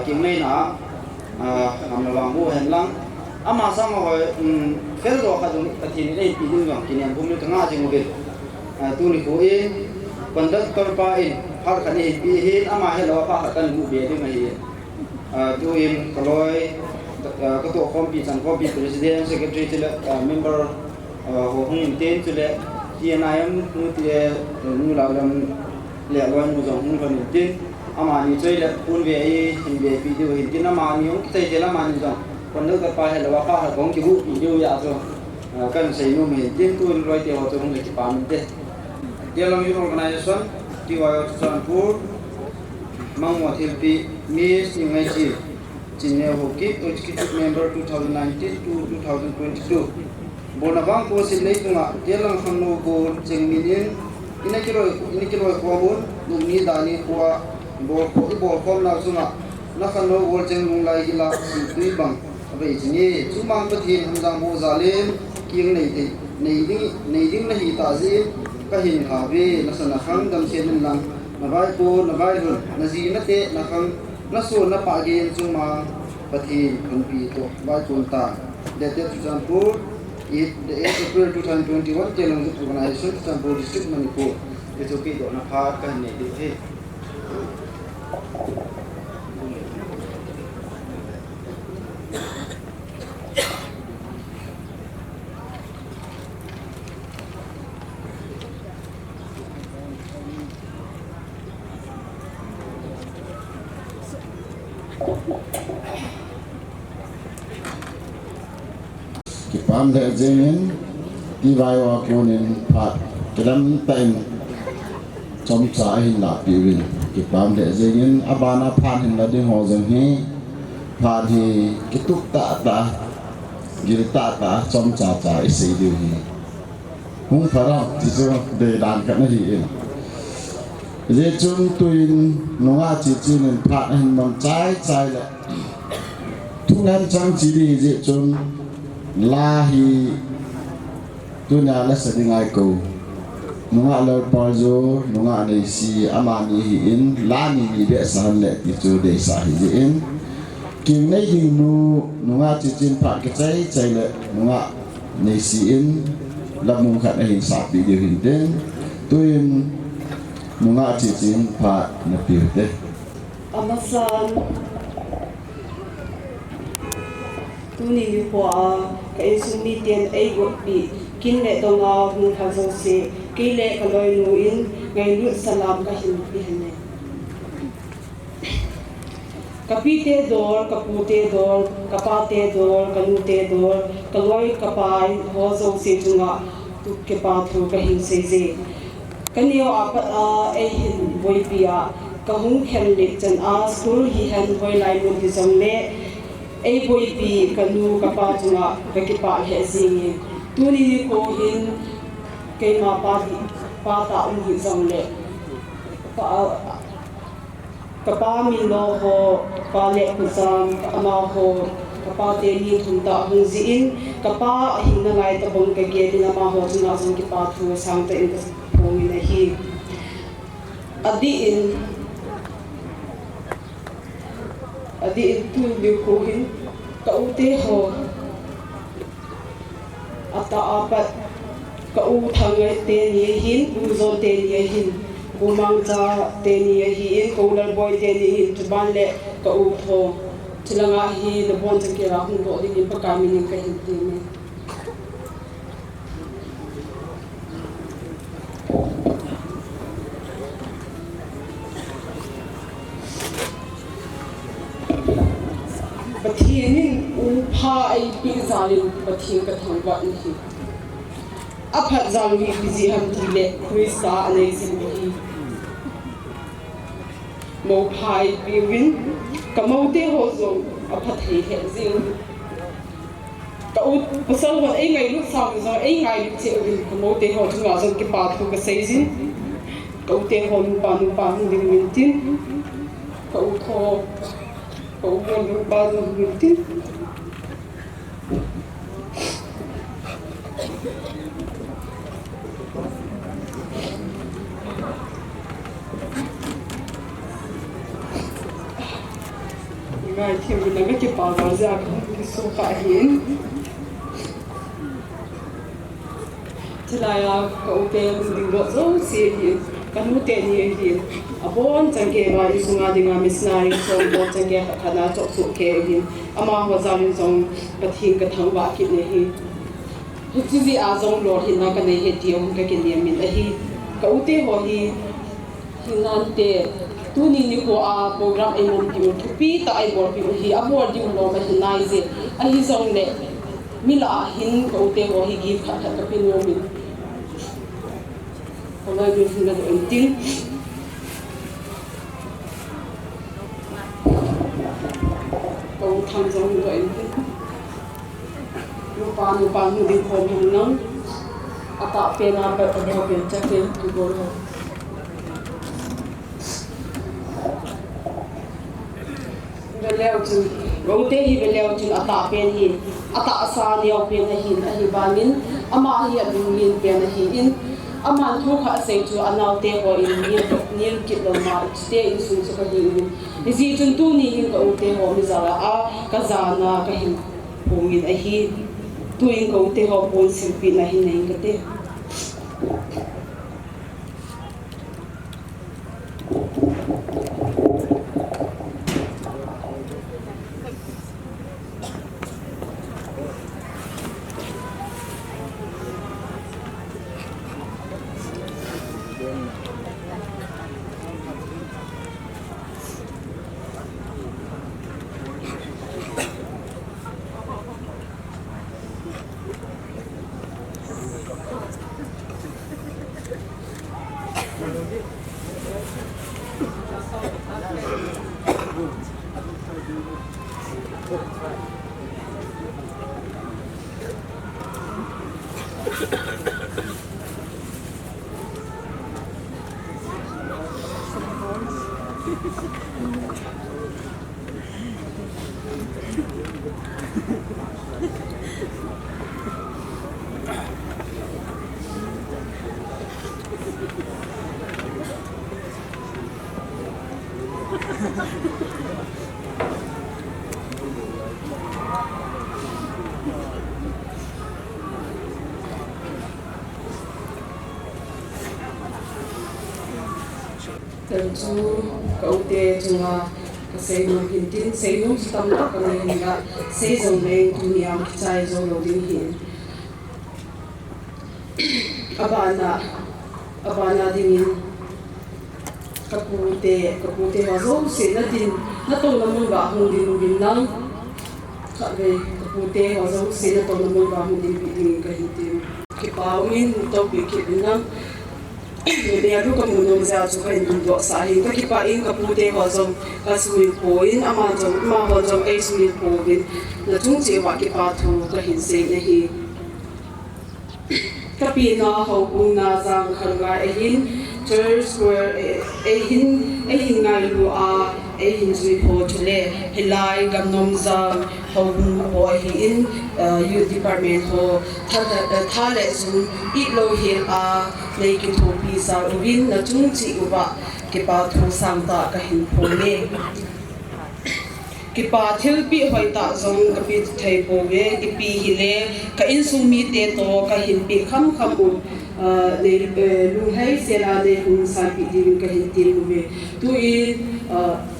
kim nei na am la wang bu hen lang ama sang ho fel do ka jong patin nei pi ding jong kin bum ni nga jing ge tu ni ko in pandat kar pa in har kan hi pi hin ama he lo pa kan bu be ding hi tu in koloi ka to kom pi chan kom pi president secretary chile member ho hung ten chile TNIM nu tie nu la lam le loi nu jong hung kan tin ama ni chơi là phun về hình về video hình tin ama ni ông chơi chơi là mà ni rồi còn nếu các bạn hay là các bạn có cái vụ video ya rồi cần xây nuôi mình tin tôi rồi thì họ tôi không được chụp ảnh thế dia long organization di wayo Sanpur mang một thêm pi miss như ngày chỉ Jinne Hoki executive member 2019 to 2022 bonavang ko sin nei tunga dia long khano ko chengminin ina kilo ko bon lumni dani ko bol khom na sunga na khano wol cheng lung lai gila tui bang abe chini chumang pathin hamjang bo zalim king nei ding na hi ta ji ka hin ha ve na sana khang dam chen lang na bai ko na bai run na ji na te na khang na so na pa gen chumang pathin khun pi to bai kon ta date Sanpur it the 8th April 2021 Telang organization Sanpur district Manipur itu ki do na pha ka ne di he
Kipam le jengin ti vai wa konin phat kedam tain chom cha hin la piwin kipam le jengin abana phan hin la ding ho jeng hi phan hi kituk ta gir ta chom cha isi di hi hung phara ti so de dan ka na hi in je chung tuin nonga chi chin phat hin mam chai la thungan chang chi di je chung lahi tunya la sadingai ko nunga lo parzo nunga nei si amani hi in lani ni be san le ti chu de sa hi in king nei ding nu nunga chi chin pha ke chai le nunga nei si in la mung khat nei sa pi de hin den tuin nunga chi chin pha na pi de
amasan tuni ni po ka isumi ten ai go pi kin le to nga mu tha zo se ki le ka loi nu in ngai lu salam ka hin pi hne ka pi te dor ka pu te dor ka pa te dor ka nu te dor ka loi ka pai ho zo se tunga tu ke pa thu ka hin se je ka neo apat ai hin voi pia ka hung khen le chan a school hi han voi lai mu hi zong le ai boi pi kanu kapa chunga ki pa he zingi tuni ko hin ke ma pa ta hi zong le kapa mi no ho pa le ku sam ama ho kapa te ni thum ta hung zi in kapa hin na lai ta bong ka ge ni ma ho chunga zong ki pa thu sang ta in ko ni na hi adi in tu bi ko hin ka ute ho ata apat ka u thangai te ni hin u zo te ni hin gumang cha te ni hin kolar boy te ni hin tuban le ka u tho chilanga hi the bon cha ke ra hung do ni pa ka mi ni ka hin te me But he pha ai pi zalin pathian ka thangwa ni aphat zalwi bizi ham dile krista anei sin hi mo phai pi win kamote ho zo aphat hei he zing ka u pasal wa ai ngai lu sam zo ai ngai lu che win kamote ho chunga zo ki pa thu ka sei zin ka u te ho nu pa ding win tin ka u tho ka u mo lu pa zo win tin ngai thiam bin nga ki pa ga za ki so ka hin chalaya ka ute ding ro zo si hin kanu te ni hin abon changge ba isunga dinga misnai so bo changge khana chok su ke hin ama ho zalin song pathin ka thangwa ki ne hi chi zi a zong lo hin na ka ne he tiom ka ki ne min a hi ka ute ho hi hinan te tu ni ko a program ai mom ki thu pi ta ai bor pi hi a bor di lo ma hin nai ze a hi zong le mi la hin ko te ho hi gi kha kha ka pin yo min ko lai bi hin da en tin ko thang zong do en tin nu pa nu di ko hin nang ata pe na ba ta ho pe cha ke tu bor ho leo chu rote hi leo chu ata pen hi ata sa leo pen hi hi banin ama hi adungin pen hi in ama thu kha sei chu anau te ho in nil kit lo ma te in su su ka hi in ji chun tu ni hin ka u te ho mi zara a ka za na ka hin pungin a hi tu in ka u te ho pon sim pi na hin nei ka te chu cậu tê chunga ka sei no hin tin sei no tam ta ka nei ga sei zo nei tu ni am chai zo lo ding hin abana ding kapute wa zo se na din na to na mun ga hung din nang ka ve kapute wa zo se na to na mun ga hung din ka hin tin ki pa min to bi ki nang Jadi aku kemudian saya juga untuk sahih. Tapi kita ini kemudian kalau kasih poin, ama kalau kasih poin, na tunggu waktu kita tu kehinseng ni. Tapi na hubung na sang kerja church where ngai lu zui po chule hilai gamnom sang hubung po youth department ho thale zu itlo hil nei ki thopi sa ubin na chungchi uba ke pa thu sang ta ka hin po ne ki pa thil pi hoi ta zong ka pi thai po ve ki pi hi le ka in sum mi te to ka hin pi kham u lu hai se la de hun sa pi din ka hin tin ve tu in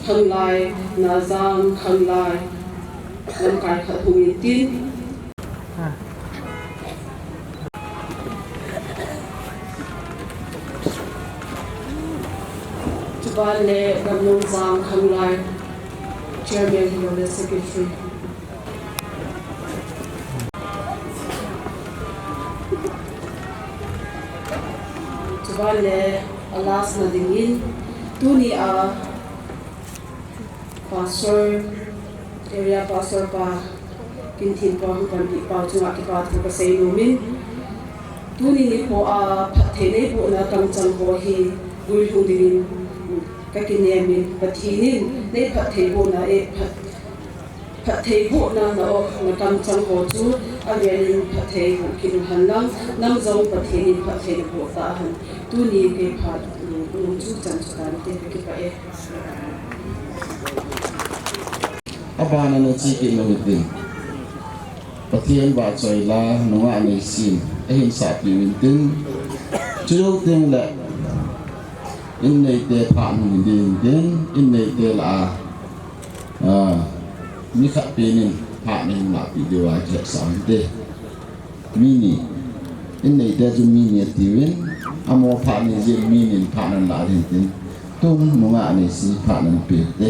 khang lai na zang khang lai lam kai kha thu tin le gamnom zang khang lai chairman and the secretary festival le alas na dingin tuni a pastor area pastor pa kintin pa hukan di pa chunga ki pa thu ka sei lumin tuni ni po a phathene po na kam chang ko hi gul hu dingin ka kinemin pathinin ne phathe po na e phathe po na na kam chang ko chu again pathe kin hanlang nam zong pathe ni pathe ko ta han tu ni ke phat lu chu chan chuan te ke pa e
abana na chi ki no din pathian ba choi la nuwa nei sin ahin sa pi min tin chu ting la in nei te pha min din din in nei te la mi kha pe nin pha nin la pi de wa che sam de mini in nei te ju mini ti win amo pha ni je mini pha nan la din tin tum nuwa nei si pha nan pe de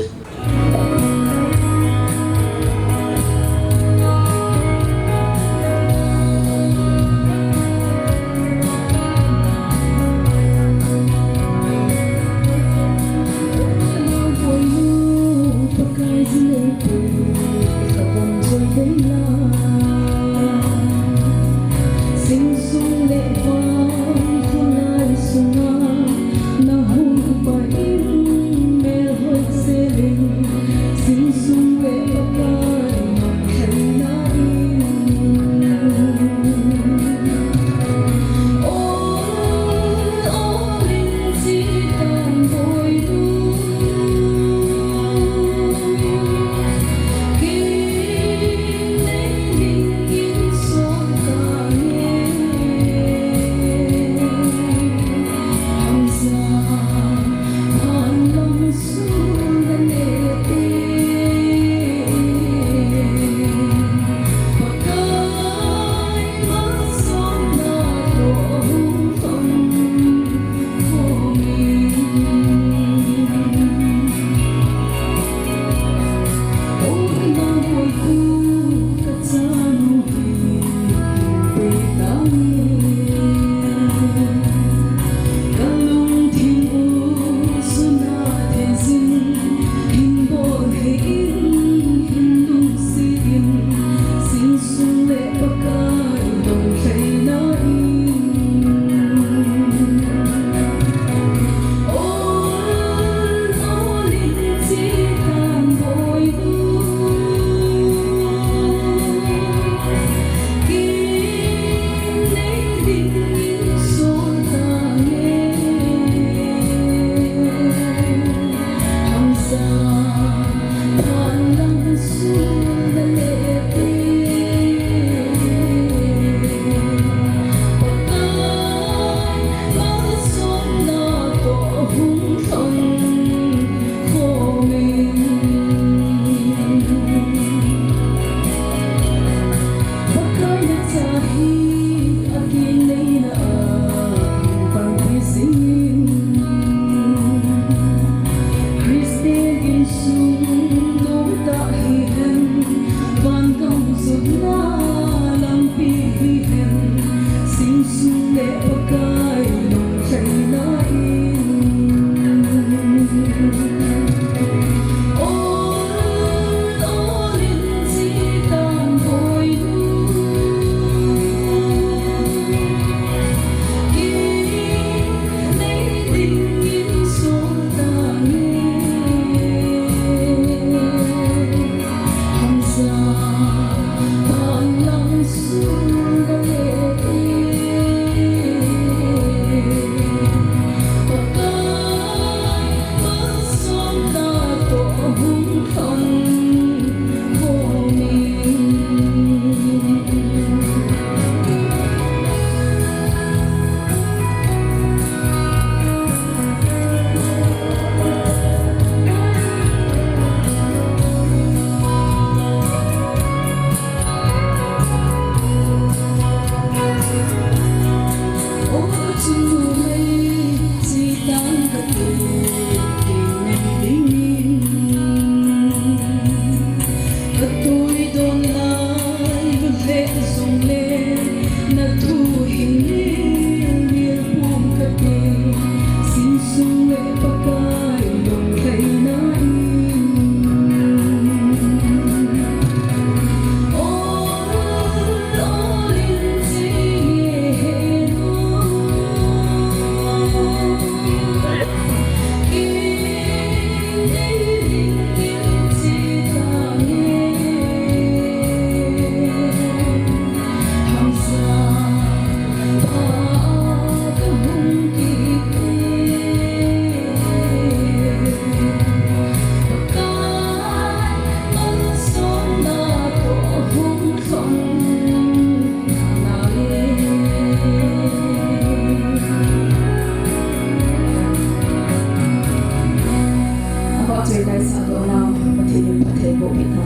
Sri Sadona Pathin Pathe Bokita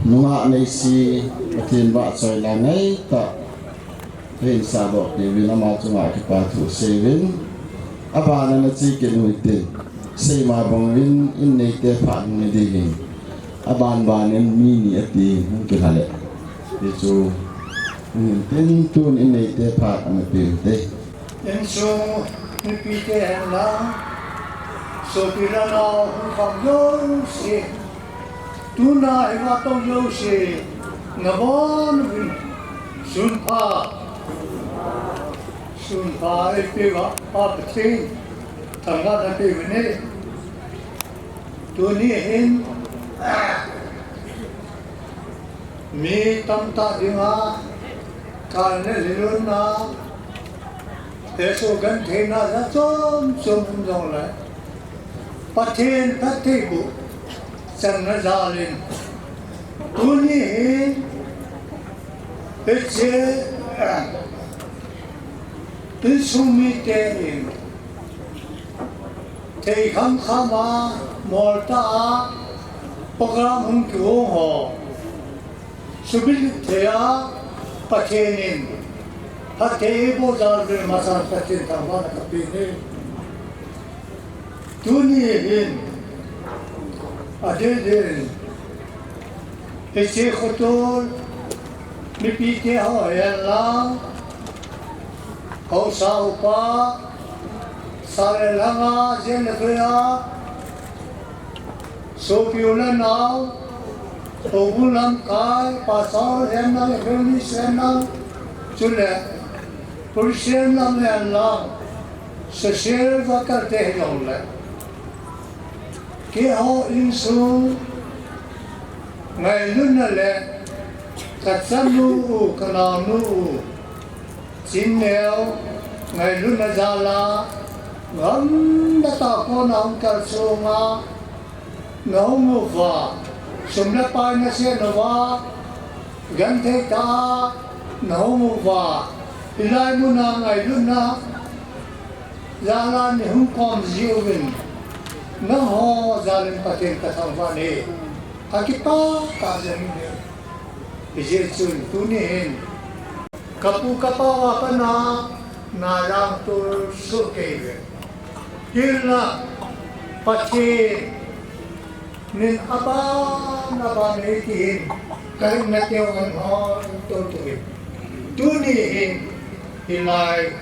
nunga nei si pathin ba choi la ngai ta hin sa bo ti vi na ma chunga ki pa thu sevin abana na chi ke nu te sei ma bong win in nei te pha ni di hin aban ban en mi ni ati hun ki hale ti chu tin tun in nei te pha am pi te
en so ni pi te la so pi la na hu kham yo se tu na e ma tong yo se na bon vin sun pa e pe va pa te thang ga na pe ne tu ni hin mi tam ta dinga ka ne lun na thế số gần thế nào ra chôm rong lại phát thiên bộ chân nó ra lên tu ni hết chế tới sung mi tê thầy khám mà mò ta program hung cứu họ sự biết thế á phát thiên Hati ibu jalur masalah kecil tambah tapi ini dunia ini ada ini isi kotor mimpi dia yang kau saupa sarelanga jenakya sopiulan nau ogulam kai pasal yang nang finish yang sudah Persian nam Allah sesir vakar teh jauhle ke ho insu ngai lunale katsanu kananu jinneo ngai lunajala ngam data ko nam karsunga ngauva sumna pa na siya nawa ganthe ta ngauva ilai muna ngai luna jalan ni hung kom ziuin na ho jalan patin kathang vani akipa ka jamin ije chun tunin kapu kapawa pana narang tur suke hilna patin nin aba nekin kain natyawan ho tutuin tunin hilai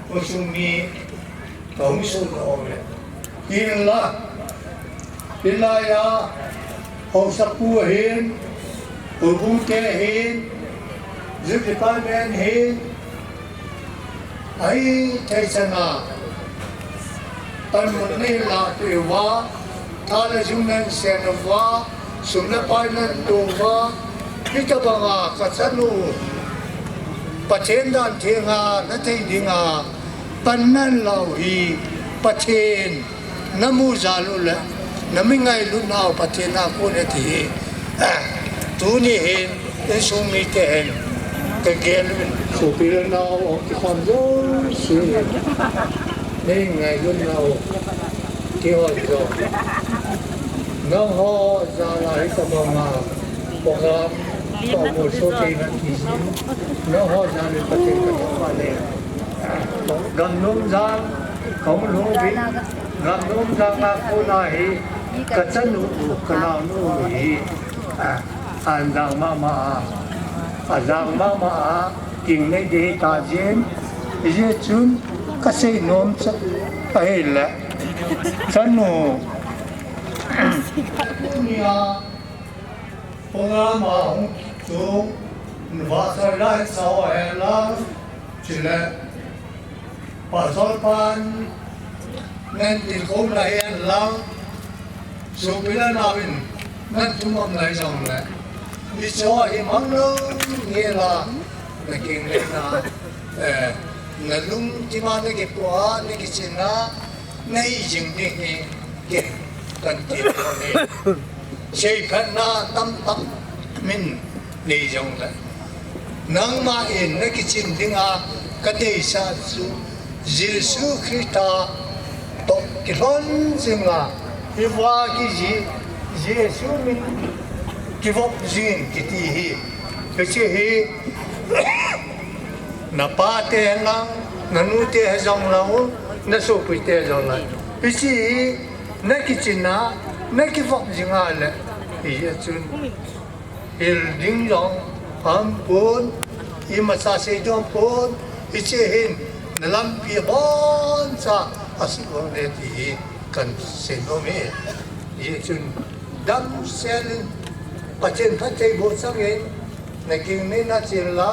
usumi kaum sulole hilaya hausapu hin ubute hin department hin ai taisana tanmunni la tewa thala junan senwa sumna painan tuwa hitabanga katsanu Pachen dan thenga na thei dinga pannan lau hi pachen namu zalul namingai lu nau pachen na ko ne thi tu ni hen esumi ten ke gel so pil nau ki khom zo si ne ngai lu nau ki ho zo no ho za la hi ta ma program một số tiền thì nó ho ra được có tiền của nó này gần nông giang không nông vĩ gần nông giang là cô này cái chân nụ cái nào nụ gì anh giang mama kinh này để ta diễn dễ chun cái gì nôm chắc ấy là chân nụ program tu bahasa lain sahaja cile pasal pan nanti kau layan lang supaya nawin nanti mam lain sama bicara imam lo ni lah naking lena ngalung cima ni kepua ni kicina ni jeng ni ke kanti ni Syaikhana tam min ni jong la nang ma in na ki chin dinga ka te sa su Jesu Christa to
ki lon zinga hi wa ki ji Yesu min ki vok zin ki ti hi ke che hi na pa te na na nu te jong la ho na so pu te jong la chi na ki china na ki vok zinga le hi chun il ding yong ham pun i ma sa se jong pun i che hin na lam pi bon sa asiko ne ti kan se no me i chun dam sel pachen pate bo sang in na king ne na chil la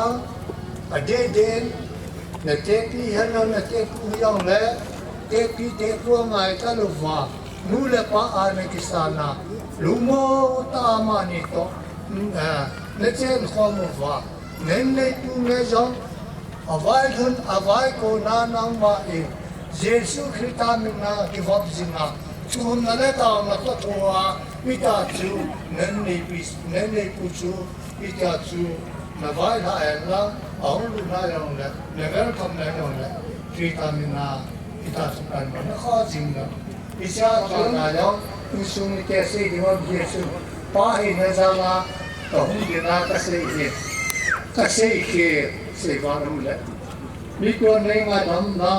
a de den na te pi han na te pu yong le te pi te pu ngai ta lu va nu le pa a ne ki sana lu mo ta ma ni to na chen khom va nen le tu ne jong avai ko na nang ma e Jesu Christa min na ki vop zinga chun na le ta na to toa ita chu nen ne pu chu ita chu na vai na en la ong lu na yong le ne ver kam na yong le Christa min na ita chu kan na kha zinga isa chu na yong tu su ni ke se di mo Jesu pa hi na za ma to hu di na ka se ke se va ru le mi ko nei ma dam na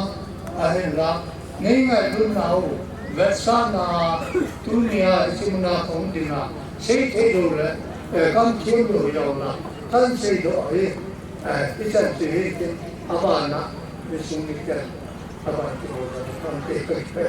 a hen la nei nga lu na ho ve sa na tu ni a sim na thong di na se the do le kam chen do yo na tan se do e isa se ke aba na mi su ni ke aba ti ho da kam te ke